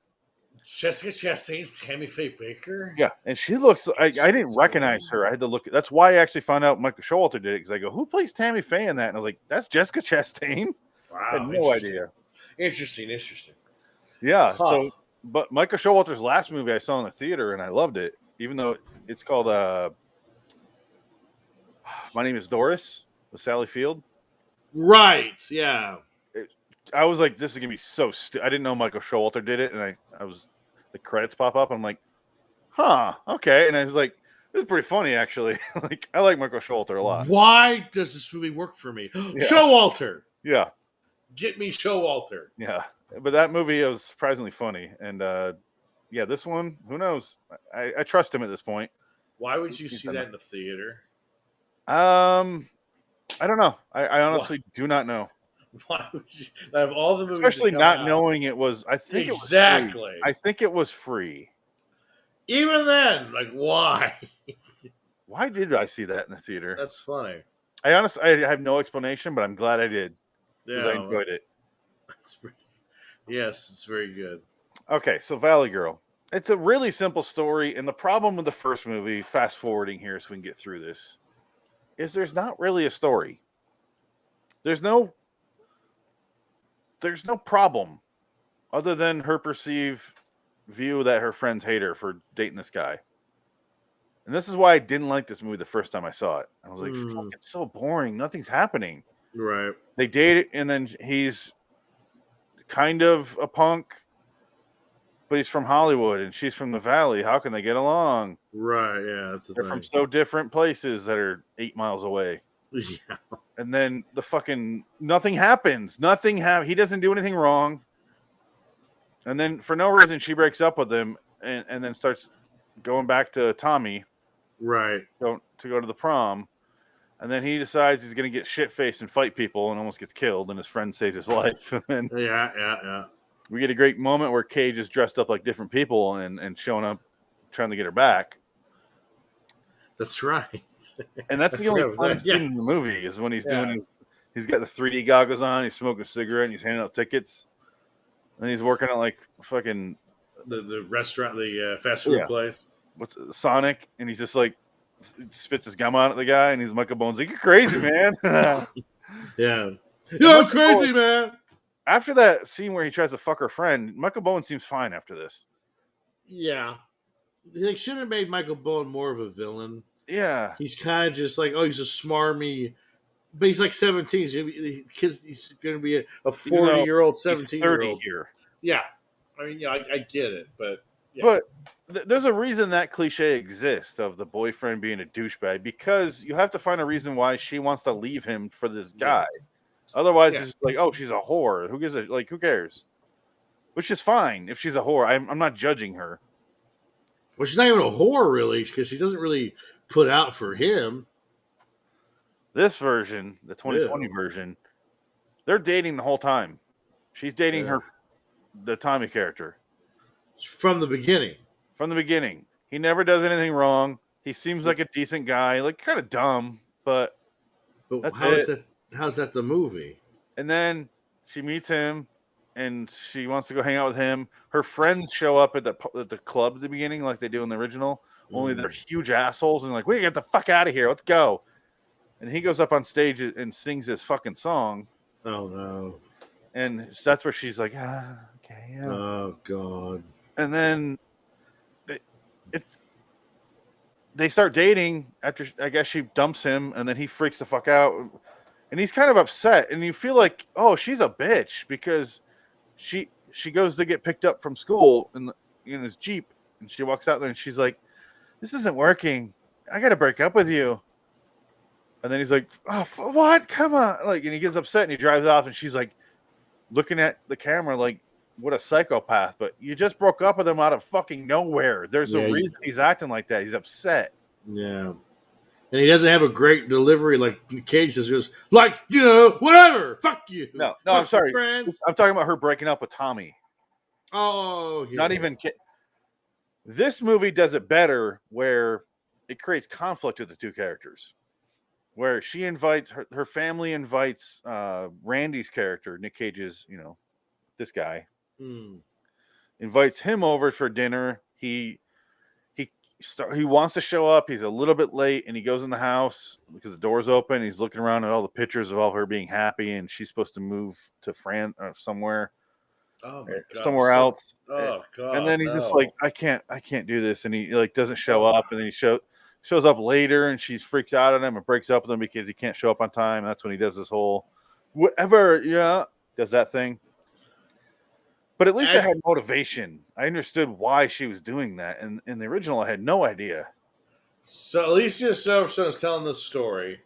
Jessica Chastain's Tammy Faye Baker? Yeah, and she looks I didn't recognize her. I had to look. That's why I actually found out Michael Showalter did it, because I go, who plays Tammy Faye in that? And I was like, that's Jessica Chastain. Wow. I had no idea. Interesting. Yeah. Huh. So, but Michael Showalter's last movie I saw in the theater, and I loved it, even though it's called My Name is Doris with Sally Field. Right. Yeah. I was like, this is gonna be so stupid. I didn't know Michael Showalter did it, and I was the credits pop up. I'm like, huh, okay. And I was like, this is pretty funny, actually. Like, I like Michael Showalter a lot. Why does this movie work for me? Yeah. Showalter. Yeah. Get me Showalter. Yeah. But that movie was surprisingly funny. And yeah, this one, who knows? I trust him at this point. Why would you see that in the theater? I don't know. I honestly do not know. Why would you? Out of all the movies, especially not knowing it was, I think exactly. It was free. I think it was free. Even then, like, why? Why did I see that in the theater? That's funny. I have no explanation, but I'm glad I did because I enjoyed it. Yes, it's very good. Okay, so Valley Girl. It's a really simple story, and the problem with the first movie, fast forwarding here so we can get through this, is there's not really a story. There's no problem other than her perceived view that her friends hate her for dating this guy. And this is why I didn't like this movie the first time I saw it. I was like, fuck, it's so boring. Nothing's happening. Right. They date, and then he's kind of a punk, but he's from Hollywood and she's from the Valley. How can they get along? Right, yeah, that's the They're thing. from so different places that are 8 miles away. Yeah. And then the fucking nothing happens. He doesn't do anything wrong. And then for no reason she breaks up with him and then starts going back to Tommy. Right. To go to the prom. And then he decides he's going to get shit-faced and fight people and almost gets killed, and his friend saves his life. And yeah. We get a great moment where Cage is dressed up like different people and showing up trying to get her back. That's right. And that's the only fun scene in the movie is when he's doing he's got the 3D goggles on, he's smoking a cigarette, and he's handing out tickets. And he's working at like fucking the restaurant, the fast food place. What's it, Sonic? And he's just like spits his gum out at the guy, and he's Michael Bones like, "You're crazy, man." Yeah. You're crazy, man. After that scene where he tries to fuck her friend, Michael Bowen seems fine after this. Yeah. They should have made Michael Bowen more of a villain. Yeah. He's kind of just like, he's a smarmy, but he's like 17. He's going to be a 40-year-old, 17-year-old. Here. Yeah. I mean, I get it, but But there's a reason that cliche exists of the boyfriend being a douchebag, because you have to find a reason why she wants to leave him for this guy. Otherwise, it's just like, oh, she's a whore. Who gives a like? Who cares? Which is fine if she's a whore. I'm not judging her. well, she's not even a whore really, because she doesn't really put out for him. This version, the 2020 version, they're dating the whole time. She's dating the Tommy character From the beginning. from the beginning. He never does anything wrong. He seems like a decent guy, like kind of dumb, but that's How's that the movie? And then she meets him, and she wants to go hang out with him. Her friends show up at the club at the beginning, like they do in the original. Only they're huge assholes, and like, we get the fuck out of here. Let's go. And he goes up on stage and sings this fucking song. Oh no! And that's where she's like, okay, yeah. Oh god! And then they start dating after I guess she dumps him, and then he freaks the fuck out, and he's kind of upset. And you feel like, oh, she's a bitch, because she goes to get picked up from school in his Jeep, and she walks out there and she's like, this isn't working. I got to break up with you. And then he's like, oh, what? Come on. Like, and he gets upset and he drives off, and she's like looking at the camera like, what a psychopath. But you just broke up with him out of fucking nowhere. There's a reason he's acting like that. He's upset. Yeah. And he doesn't have a great delivery like Nic Cage just goes, like, whatever. Fuck you. No, Fuck I'm sorry. Friends. I'm talking about her breaking up with Tommy. Oh, yeah. Not even this movie does it better, where it creates conflict with the two characters, where she invites her family invites Randy's character, Nic Cage's, this guy, invites him over for dinner. He wants to show up. He's a little bit late, and he goes in the house because the door's open. He's looking around at all the pictures of all her being happy, and she's supposed to move to France or somewhere. Oh my God, somewhere else. Oh God! And then he's just like, I can't do this, and he like doesn't show up, and then he shows up later, and she freaks out on him and breaks up with him because he can't show up on time. That's when he does this whole whatever, does that thing. But at least I had motivation. I understood why she was doing that, and in the original, I had no idea. So Alicia Silverstone is telling this story.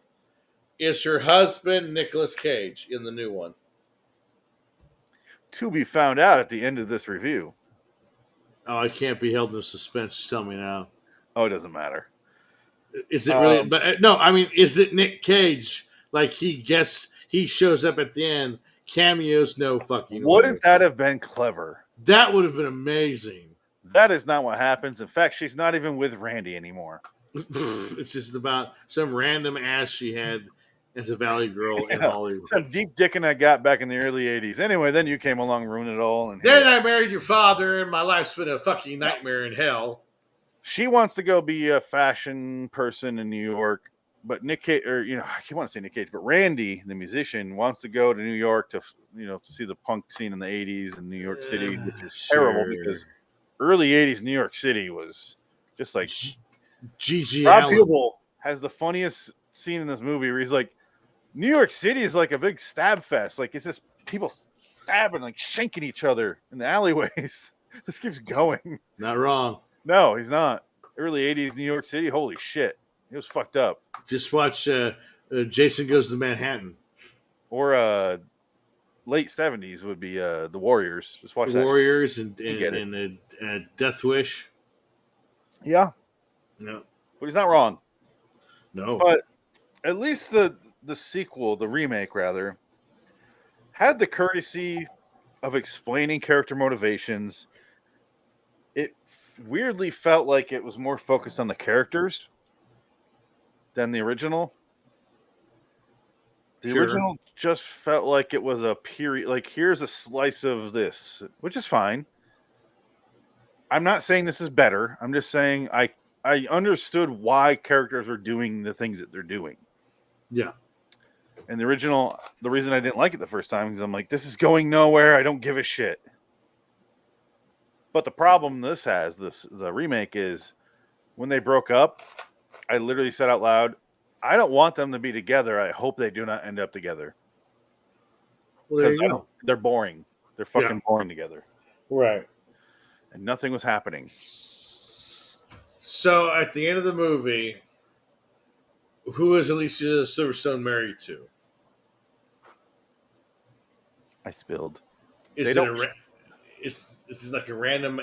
Is her husband Nicolas Cage in the new one? To be found out at the end of this review. Oh, I can't be held in suspense. Just tell me now. Oh, it doesn't matter. Is it really? But no, I mean, is it Nic Cage? Like he shows up at the end. Cameos, no fucking. Wouldn't that have been clever? That would have been amazing. That is not what happens. In fact, she's not even with Randy anymore. It's just about some random ass she had as a Valley girl in Hollywood. Some deep dicking I got back in the early 80s. Anyway, then you came along, ruined it all. And then I married your father, and my life's been a fucking nightmare in hell. She wants to go be a fashion person in New York, but Nic Cage, or I want to say Nic Cage, but Randy, the musician, wants to go to New York to to see the punk scene in the 80s in New York City, which is terrible because early 80s New York City was just like Gigi Rob Allen. Hubel has the funniest scene in this movie where he's like, New York City is like a big stab fest. Like, it's just people stabbing, like shanking each other in the alleyways. This keeps going. Not wrong. No, he's not. Early 80s New York City, holy shit. It was fucked up. Just watch Jason Goes to Manhattan. Or late 70s would be The Warriors. Just watch the that. Warriors and Death Wish. Yeah. No. But he's not wrong. No. But at least the sequel, the remake rather, had the courtesy of explaining character motivations. It weirdly felt like it was more focused on the characters than the original. The original just felt like it was a period, like here's a slice of this, which is fine. I'm not saying this is better. I'm just saying I understood why characters were doing the things that they're doing. Yeah. And the original, the reason I didn't like it the first time is I'm like, this is going nowhere. I don't give a shit. But the problem the remake is when they broke up, I literally said out loud, I don't want them to be together. I hope they do not end up together. Well, there you go. They're boring. They're fucking boring together. Right. and nothing was happening. So at the end of the movie, who is Alicia Silverstone married to? I spilled. Is it is this like a random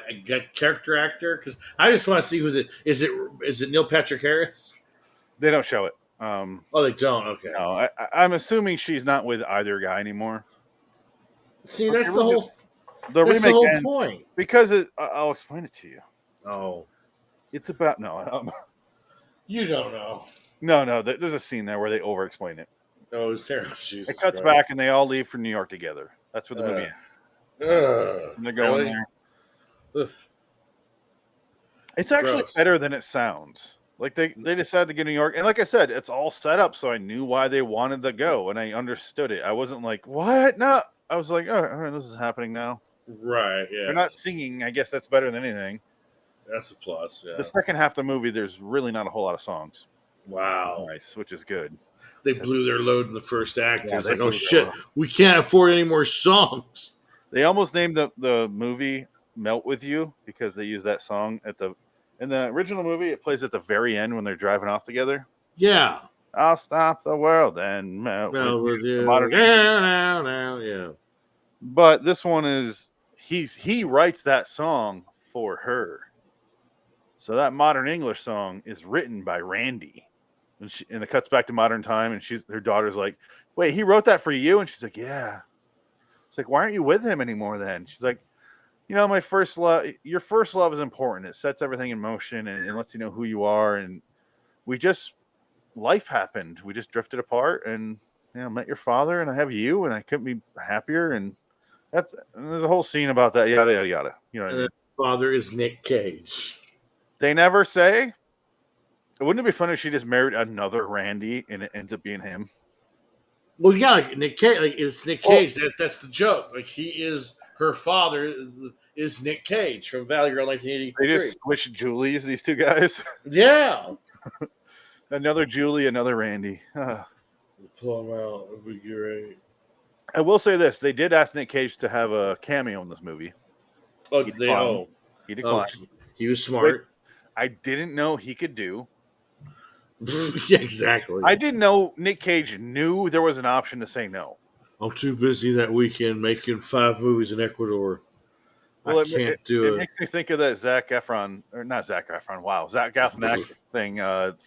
character actor? Because I just want to see who's it. Is it Neil Patrick Harris? They don't show it. Oh, they don't. Okay. No, I'm assuming she's not with either guy anymore. See, that's the whole. The That's remake the whole ends point. because I'll explain it to you. Oh, It's about you don't know. no. There's a scene there where they over-explain it. Oh, it's terrible. Jesus It cuts Christ. back and they all leave for New York together. That's where the movie ends. And they're going Really? there. Ugh. It's actually Gross. better than it sounds. Like they decided to get to New York, and like I said, it's all set up, so I knew why they wanted to go, and I understood it. I wasn't like, "What?" No, I was like, "Oh, all right, this is happening now." Right. Yeah. They're not singing. I guess that's better than anything. That's a plus. Yeah. The second half of the movie, there's really not a whole lot of songs. Wow. Nice, which is good. They blew their load in the first act. Yeah, It's they like, oh blew their shit, load. we can't afford any more songs. They almost named the movie "Melt with You" because they use that song in the original movie. It plays at the very end when they're driving off together. Yeah. I'll stop the world and melt Well, with with you. you. The modern- Now, yeah. But this one is he writes that song for her. So that modern English song is written by Randy. And it cuts back to modern time, and her daughter's like, "Wait, he wrote that for you?" And she's like, "Yeah." It's like, "Why aren't you with him anymore then?" She's like, "My first love, your first love is important. It sets everything in motion and lets you know who you are. And life happened. We just drifted apart and met your father, and I have you, and I couldn't be happier." And there's a whole scene about that, yada yada yada. You know what I mean? Father is Nic Cage. They never say. Wouldn't it be funny if she just married another Randy and it ends up being him? Well, yeah, like Nic Cage, like it's Nic Cage. That's the joke. Like he is her father is Nic Cage from Valley Girl 1983. They just switch Julies, these two guys. Yeah. Another Julie, another Randy. Pull them out. It'd be great. I will say this: they did ask Nic Cage to have a cameo in this movie. Oh, He he declined. he was smart. I didn't know he could do. Yeah, exactly. I didn't know Nic Cage knew there was an option to say no. I'm too busy that weekend making 5 movies in Ecuador. Well, I can't do it. it. Makes me think of that Zach Efron. Wow, Zach Galifianakis thing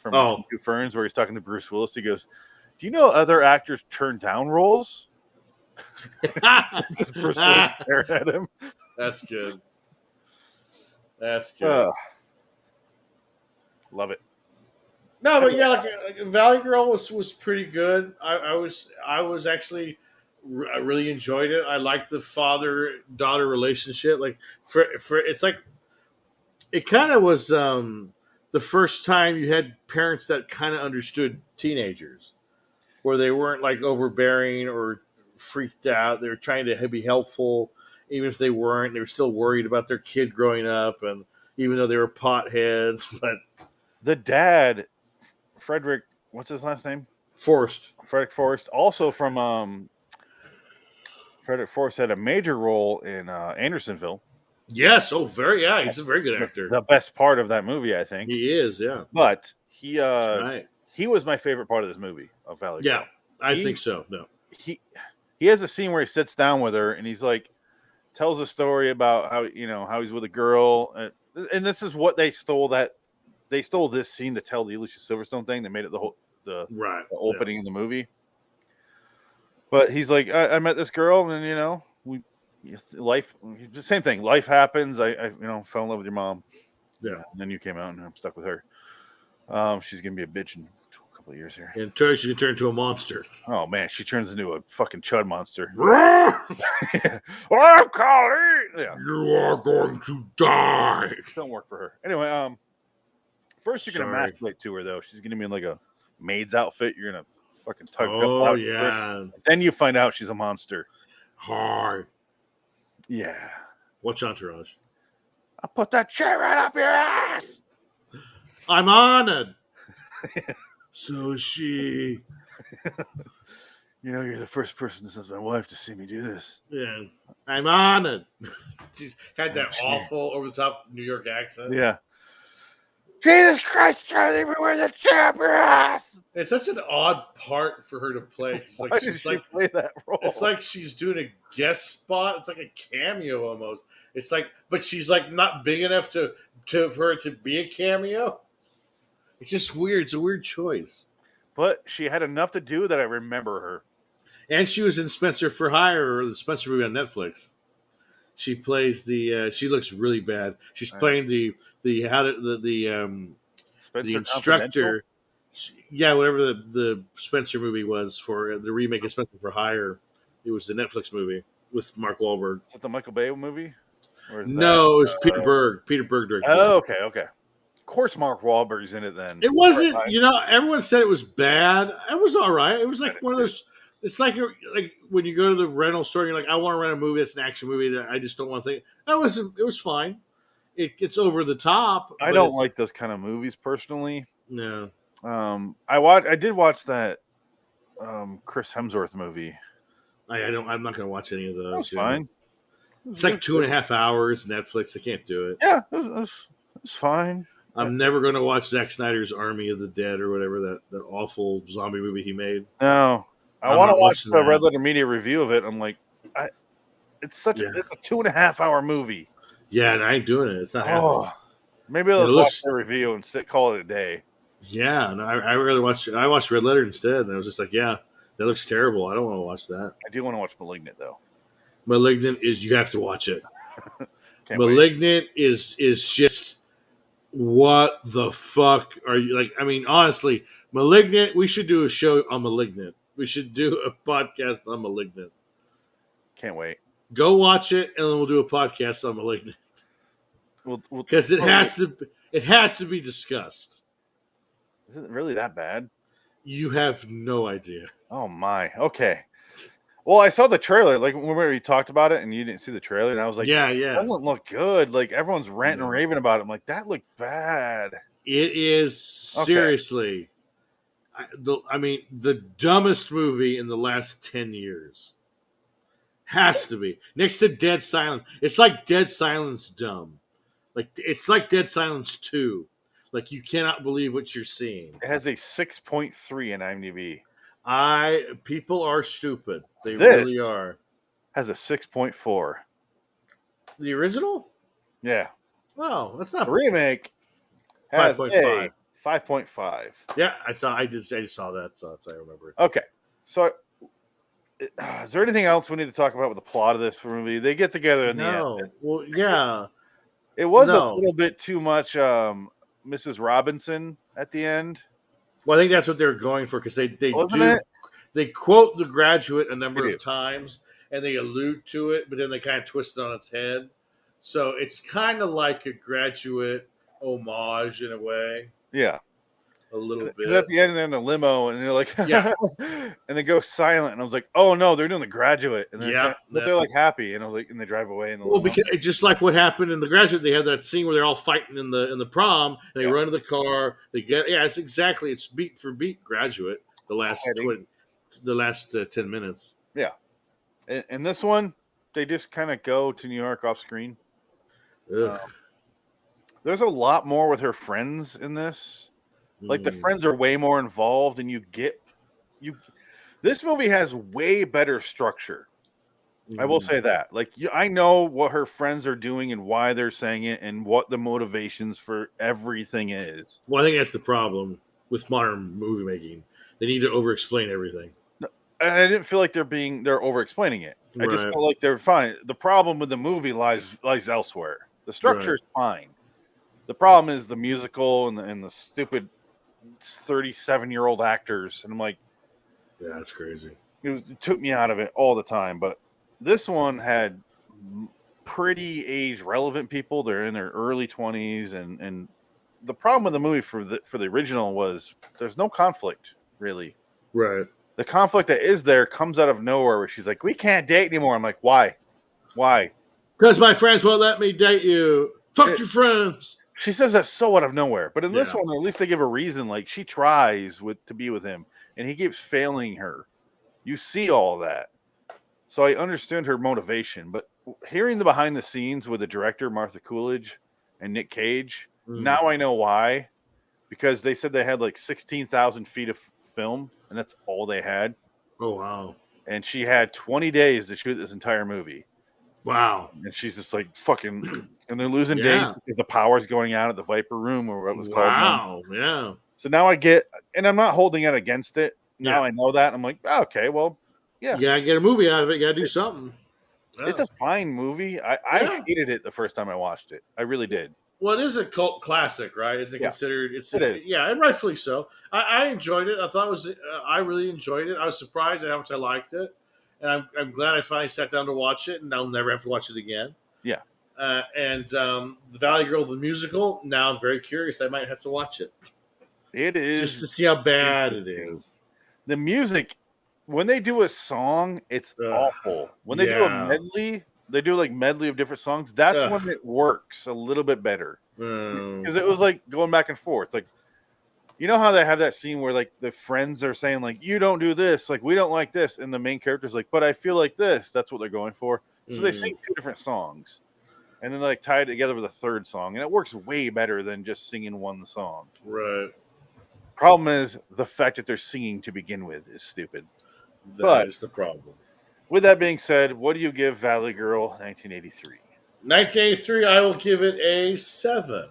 from Two Ferns, where he's talking to Bruce Willis. He goes, "Do you know other actors turn down roles?" This is Bruce Willis staring at him. That's good. That's good. Love it. No, but yeah, like Valley Girl was pretty good. I was actually I really enjoyed it. I liked the father daughter relationship. Like for it's like it kind of was the first time you had parents that kind of understood teenagers, where they weren't like overbearing or freaked out. They were trying to be helpful, even if they weren't. They were still worried about their kid growing up, and even though they were potheads, but the dad. Frederick, what's his last name? Forrest. Frederick Forrest, also from Frederick Forrest had a major role in Andersonville. Yes, he's a very good actor. The best part of that movie, I think. He is, yeah. But he was my favorite part of this movie of Valley Girl. Yeah, I think so. No. He has a scene where he sits down with her and he's like tells a story about how he's with a girl and this is what they stole They stole this scene to tell the Alicia Silverstone thing. They made it the opening of the movie. But he's like, I met this girl, and same thing. Life happens. I fell in love with your mom. Yeah. And then you came out, and I'm stuck with her. She's gonna be a bitch in a couple of years here. And she turned into a monster. Oh man, she turns into a fucking chud monster. Oh, Colleen! Yeah. You are going to die. Don't work for her. Anyway, first you're gonna masturbate to her though. She's gonna be in like a maid's outfit. You're gonna fucking tug up. Oh yeah. Then you find out she's a monster. Hard. Yeah. Watch Entourage. I'll put that chair right up your ass. I'm honored. So is she. You know, you're the first person since my wife to see me do this. Yeah, I'm honored. She's had that Gee. awful over the top New York accent. Yeah. Jesus Christ, Charlie, we're the champions. It's such an odd part for her to play. It's Why like did she's she like play that role? it's like she's doing a guest spot. It's like a cameo almost. It's like, but she's like not big enough to for it to be a cameo. It's just weird. It's a weird choice. But she had enough to do that I remember her. And she was in Spencer for Hire, or the Spencer movie on Netflix. She plays the. She looks really bad. She's playing the Spencer instructor. Yeah, whatever the Spencer movie was for the remake of Spencer for Hire. It was the Netflix movie with Mark Wahlberg. Is that the Michael Bay movie? Or is No, it was Peter Berg. Peter Berg directed. Oh, okay. Of course, Mark Wahlberg's in it then. It wasn't. You know, everyone said it was bad. It was all right. It was like one of those. It's like when you go to the rental store, and you're like, I want to rent a movie. It's an action movie that I just don't want to think. It was fine. It's over the top. I don't like those kind of movies personally. No. I did watch that Chris Hemsworth movie. I'm not going to watch any of those. That's fine. It's like 2.5 hours. Netflix. I can't do it. Yeah, it was fine. I'm never going to watch Zack Snyder's Army of the Dead or whatever that awful zombie movie he made. No, I want to watch the Red Letter Media review of it. I'm like, it's a 2.5 hour movie. Yeah, and I ain't doing it. It's not happening. Maybe I'll watch the review and call it a day. Yeah, and I watched Red Letter instead, and I was just like, yeah, that looks terrible. I don't want to watch that. I do want to watch Malignant though. Malignant you have to watch it. Malignant is just, what the fuck are you like? I mean, honestly, Malignant. We should do a show on Malignant. We should do a podcast on Malignant. Can't wait. Go watch it, and then we'll do a podcast on Malignant. Because it has to be discussed. Is it really that bad? You have no idea. Oh my. Okay. Well, I saw the trailer. Like when we talked about it, and you didn't see the trailer, and I was like, yeah, it doesn't look good. Like everyone's ranting and raving about it. I'm like, that looked bad. It is seriously. I mean, the dumbest movie in the last 10 years. Has to be next to Dead Silence. It's like Dead Silence dumb. Like it's like Dead Silence 2. Like you cannot believe what you're seeing. It has a 6.3 in IMDb. People are stupid. They really are. Has a 6.4. The original? Yeah. Oh, that's not the remake. 5.5. 5.5. Yeah, I saw that, so I remember it. Okay. So is there anything else we need to talk about with the plot of this movie? They get together in the end. Well, yeah. It was a little bit too much Mrs. Robinson at the end. Well, I think that's what they're going for, because they quote The Graduate a number of times, and they allude to it, but then they kind of twist it on its head. So it's kind of like a Graduate homage in a way. Yeah. A little bit. Because at the end, they're in the limo, and they're like, yeah. And they go silent, and I was like, oh no, they're doing The Graduate. And but they're like happy, and I was like, and they drive away in the limo. Because just like what happened in The Graduate, they have that scene where they're all fighting in the prom, and they run to the car. They get it's beat for beat Graduate. The last 10 minutes. Yeah, and this one, they just kind of go to New York off screen. There's a lot more with her friends in this. Like the friends are way more involved, and this movie has way better structure. I will say that. Like I know what her friends are doing and why they're saying it, and what the motivations for everything is. Well, I think that's the problem with modern movie making. They need to over-explain everything. And I didn't feel like they're over-explaining it. Right. I just felt like they're fine. The problem with the movie lies elsewhere. The structure is fine. The problem is the musical and the stupid 37-year-old actors. And I'm like, yeah, that's crazy. It took me out of it all the time. But this one had pretty age-relevant people. They're in their early 20s. And the problem with the movie for the original was there's no conflict, really. Right. The conflict that is there comes out of nowhere, where she's like, we can't date anymore. I'm like, why? Why? Because my friends won't let me date you. Fuck your friends. She says that so out of nowhere. But in this one, at least they give a reason. Like, she tries to be with him, and he keeps failing her. You see all that. So I understood her motivation, but hearing the behind the scenes with the director, Martha Coolidge, and Nic Cage, now I know why. Because they said they had like 16,000 feet of film, and that's all they had. Oh, wow. And she had 20 days to shoot this entire movie. Wow. And she's just like, fucking, and they're losing days because the power's going out at the Viper Room or what it was called. Wow. Yeah. So now I get, and I'm not holding it against it. Now I know that. I'm like, oh, okay, well, yeah. You gotta get a movie out of it. You gotta do something. Yeah. It's a fine movie. I hated it the first time I watched it. I really did. Well, it is a cult classic, right? Isn't it considered? It is. Yeah, and rightfully so. I enjoyed it. I thought it was. I really enjoyed it. I was surprised at how much I liked it, and I'm glad I finally sat down to watch it, and I'll never have to watch it again. Yeah. And the Valley Girl, the musical. Now I'm very curious. I might have to watch it. It is just to see how bad it is. The music, when they do a song, it's awful. When they do a medley. They do like medley of different songs. That's when it works a little bit better. Because it was like going back and forth. Like, you know how they have that scene where like the friends are saying like, you don't do this. Like, we don't like this. And the main character's like, but I feel like this. That's what they're going for. So they sing two different songs. And then they like tie it together with a third song. And it works way better than just singing one song. Right. Problem is the fact that they're singing to begin with is stupid. That is the problem. With that being said, what do you give Valley Girl 1983? 1983, I will give it a 7.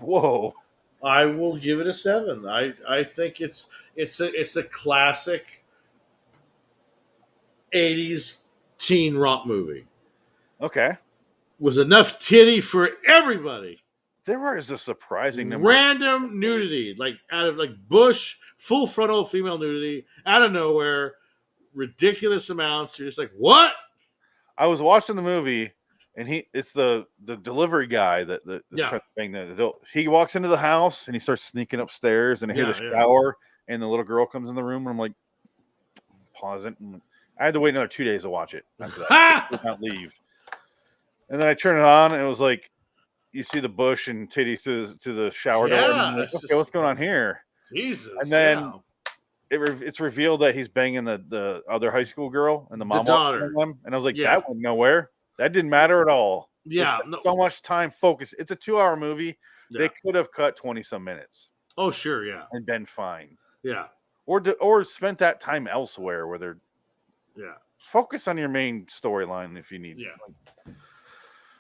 Whoa. I will give it a 7. I think it's a classic 80s teen rock movie. Okay. With enough titty for everybody. There is a surprising number. Random nudity, like out of like bush, full frontal female nudity, out of nowhere. Ridiculous amounts. You're just like, what? I was watching the movie, and it's the delivery guy that he walks into the house and he starts sneaking upstairs, and I hear the shower, and the little girl comes in the room, and I'm like, pause it. And I had to wait another 2 days to watch it. After that. I did not leave. And then I turn it on, and it was like, you see the bush and titties to the shower door. And I'm like, okay, what's going on here? Jesus. And then it's revealed that he's banging the other high school girl, and the mom walks in them. And I was like, that went nowhere. That didn't matter at all. Yeah. So much time focus. It's a 2-hour movie. Yeah. They could have cut 20-some minutes. Oh, sure, yeah. And been fine. Yeah. Or spent that time elsewhere where they're focus on your main storyline if you need. Yeah.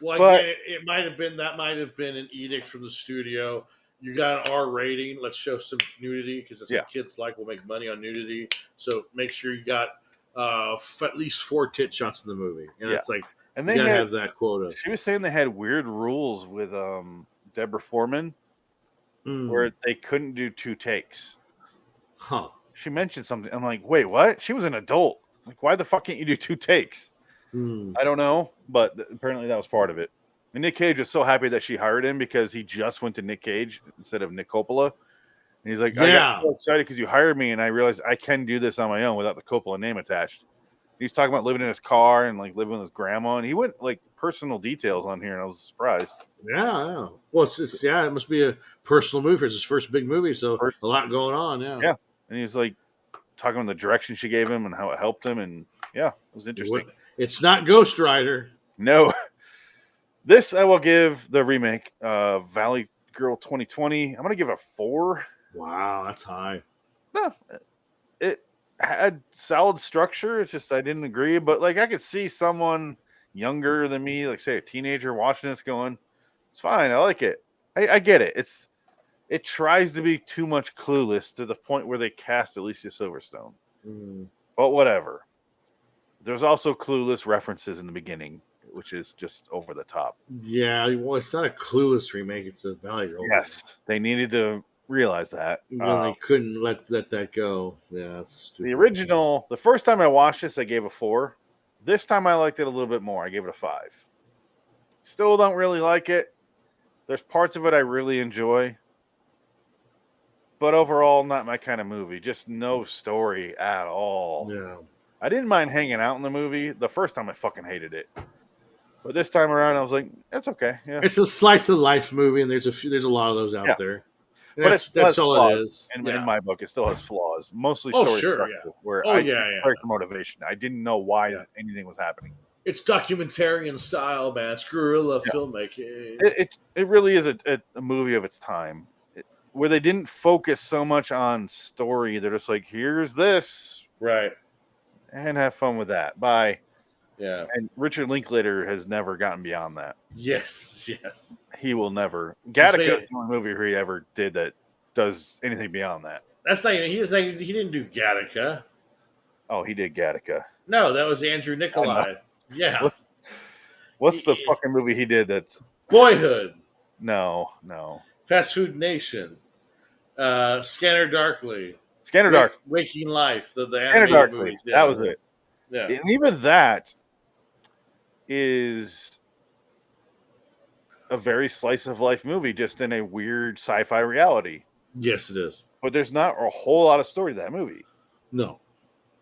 Well, again, it might have been an edict from the studio. You got an R rating. Let's show some nudity because that's what kids like. We'll make money on nudity. So make sure you got at least 4 tit shots in the movie. And it's like, and they gotta have that quota. She was saying they had weird rules with Deborah Foreman where they couldn't do 2 takes. Huh. She mentioned something. I'm like, wait, what? She was an adult. Like, why the fuck can't you do 2 takes? I don't know, but apparently that was part of it. And Nic Cage was so happy that she hired him because he just went to Nic Cage instead of Nick Coppola. And he's like, I got so excited because you hired me, and I realized I can do this on my own without the Coppola name attached. He's talking about living in his car and like living with his grandma, and he went like personal details on here, and I was surprised. Yeah. Well, it must be a personal movie. It's his first big movie, so a lot going on. Yeah. And he's like talking about the direction she gave him and how it helped him, and it was interesting. It's not Ghost Rider. No. This I will give the remake, Valley Girl 2020. I'm going to give it a 4. Wow, that's high. No, it had solid structure. It's just I didn't agree. But like I could see someone younger than me, like say a teenager, watching this going, it's fine. I like it. I get it. It tries to be too much Clueless to the point where they cast Alicia Silverstone. But whatever. There's also Clueless references in the beginning, which is just over the top. Yeah, well, it's not a Clueless remake; it's a Valley Girl. Yes, they needed to realize that. They couldn't let that go. Yeah, that's stupid. The original. The first time I watched this, I gave a 4. This time, I liked it a little bit more. I gave it a 5. Still don't really like it. There's parts of it I really enjoy, but overall, not my kind of movie. Just no story at all. Yeah. I didn't mind hanging out in the movie. The first time I fucking hated it. But this time around, I was like, it's okay. Yeah. It's a slice of life movie, and there's a lot of those out there. But That's, it still has all flaws. it is. In my book, it still has flaws. Mostly Oh, story sure, structure, yeah. where Oh, I yeah, see yeah. character motivation. I didn't know why Yeah. anything was happening. It's documentarian style, man. It's guerrilla Yeah. filmmaking. It really is a movie of its time, where they didn't focus so much on story. They're just like, here's this, Right. and have fun with that. Bye. Yeah. And Richard Linklater has never gotten beyond that. Yes. Yes. He will never. made Gattaca it- is the only movie he ever did that does anything beyond that. That's not even. He didn't do Gattaca. Oh, he did Gattaca. No, that was Andrew Nicolai. Yeah. What's the fucking movie he did that's... Boyhood. No. Fast Food Nation. Scanner Darkly. Scanner Dark. Waking Life. The Scanner animated Darkly. movies. Yeah. That was it. Yeah. And even that is a very slice of life movie, just in a weird sci-fi reality. Yes, it is. But there's not a whole lot of story to that movie. No.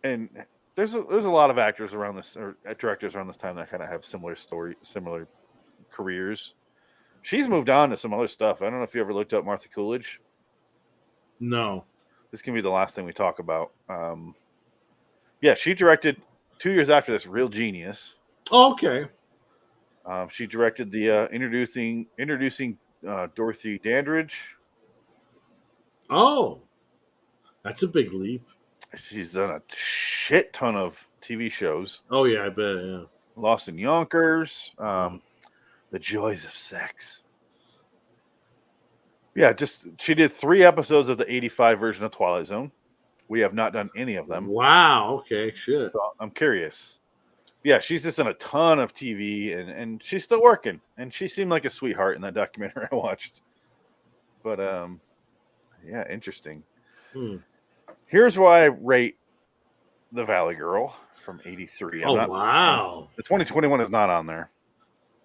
And there's a lot of actors around this, or directors around this time, that kind of have similar careers. She's moved on to some other stuff. I don't know if you ever looked up Martha Coolidge. No. This can be the last thing we talk about. Yeah, she directed 2 years after this, Real Genius. Oh, okay. She directed the introducing Dorothy Dandridge. Oh, that's a big leap. She's done a shit ton of TV shows. Oh yeah, I bet. Yeah. Lost in Yonkers, The Joys of Sex. Yeah, she did 3 episodes of the 85 version of Twilight Zone. We have not done any of them. Wow. Okay. Shit. So I'm curious. Yeah, she's just done a ton of TV, and she's still working. And she seemed like a sweetheart in that documentary I watched. But yeah, interesting. Here's why I rate The Valley Girl from '83. Wow. The 2021 is not on there.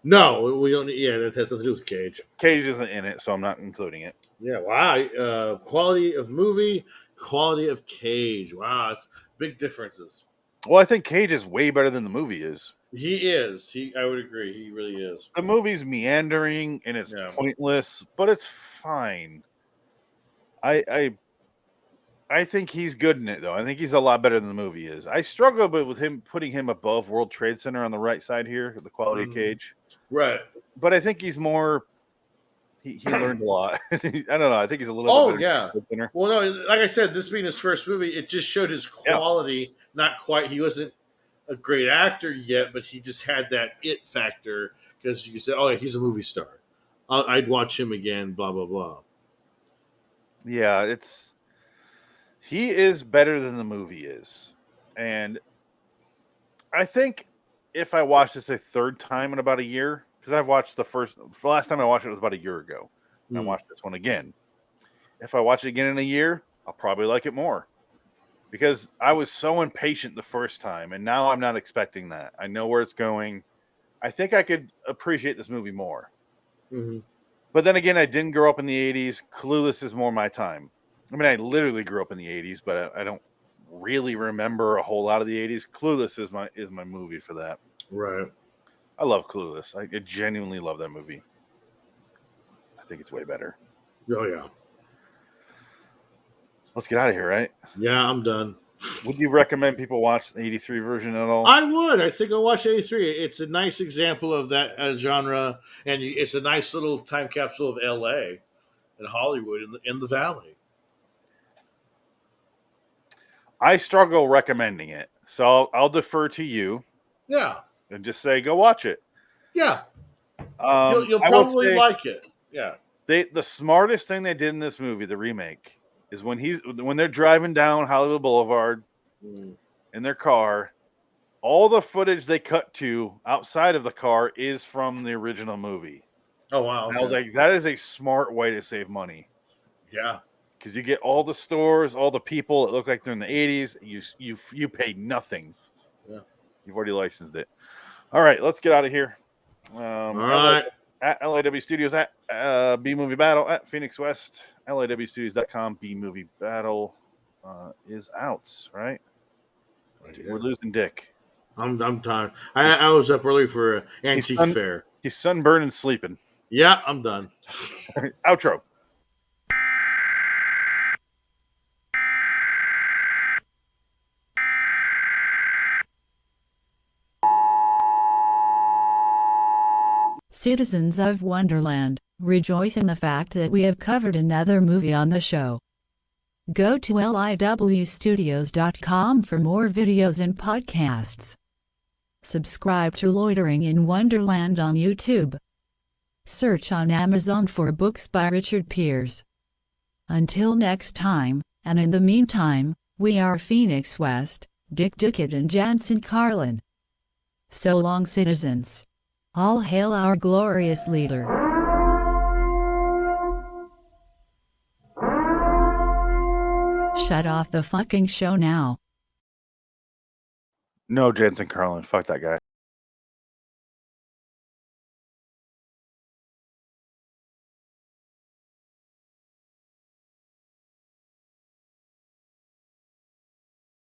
No, we don't. Yeah, that has nothing to do with Cage. Cage isn't in it, so I'm not including it. Yeah. Wow. Quality of movie, quality of Cage. Wow, it's big differences. Well, I think Cage is way better than the movie is. He is. I would agree. He really is. The movie's meandering and it's pointless, but it's fine. I think he's good in it, though. I think he's a lot better than the movie is. I struggle a bit with putting him above World Trade Center on the right side here, the quality of Cage. Right. But I think he's more... He learned a lot. I don't know. I think he's a little bit better yeah. than Trade Center. Well, no, like I said, this being his first movie, it just showed his quality. Not quite. He wasn't a great actor yet, but he just had that it factor because you said, "Oh, yeah, he's a movie star. I'd watch him again." Blah blah blah. Yeah, he is better than the movie is, and I think if I watch this a third time in about a year, because I've watched the last time I watched it was about a year ago, and I watched this one again. If I watch it again in a year, I'll probably like it more. Because I was so impatient the first time, and now I'm not expecting that. I know where it's going. I think I could appreciate this movie more. Mm-hmm. But then again, I didn't grow up in the 80s. Clueless is more my time. I mean, I literally grew up in the 80s, but I don't really remember a whole lot of the 80s. Clueless is my movie for that. Right. I love Clueless. I genuinely love that movie. I think it's way better. Oh, yeah. Let's get out of here, right? Yeah, I'm done. Would you recommend people watch the 83 version at all? I would. I say go watch 83. It's a nice example of that genre, and it's a nice little time capsule of L.A. and Hollywood in the Valley. I struggle recommending it, so I'll defer to you. Yeah. And just say, go watch it. Yeah. You'll I will probably say like it. Yeah. The smartest thing they did in this movie, the remake, is when they're driving down Hollywood Boulevard in their car, all the footage they cut to outside of the car is from the original movie. Oh, wow. And I was like, that is a smart way to save money. Yeah. Because you get all the stores, all the people that look like they're in the 80s. You paid nothing. Yeah. You've already licensed it. All right, let's get out of here. All right. At LAW Studios, at B Movie Battle, at Phoenix West, LAWstudios.com. B Movie Battle is out, right? We're losing Dick. I'm tired. I was up early for an antique fair. He's sunburned and sleeping. Yeah, I'm done. Outro. Citizens of Wonderland, rejoice in the fact that we have covered another movie on the show. Go to liwstudios.com for more videos and podcasts. Subscribe to Loitering in Wonderland on YouTube. Search on Amazon for books by Richard Pierce. Until next time, and in the meantime, we are Phoenix West, Dick Dickett and Jansen Carlin. So long, citizens. All hail our glorious leader. Shut off the fucking show now. No, Jensen Carlin. Fuck that guy.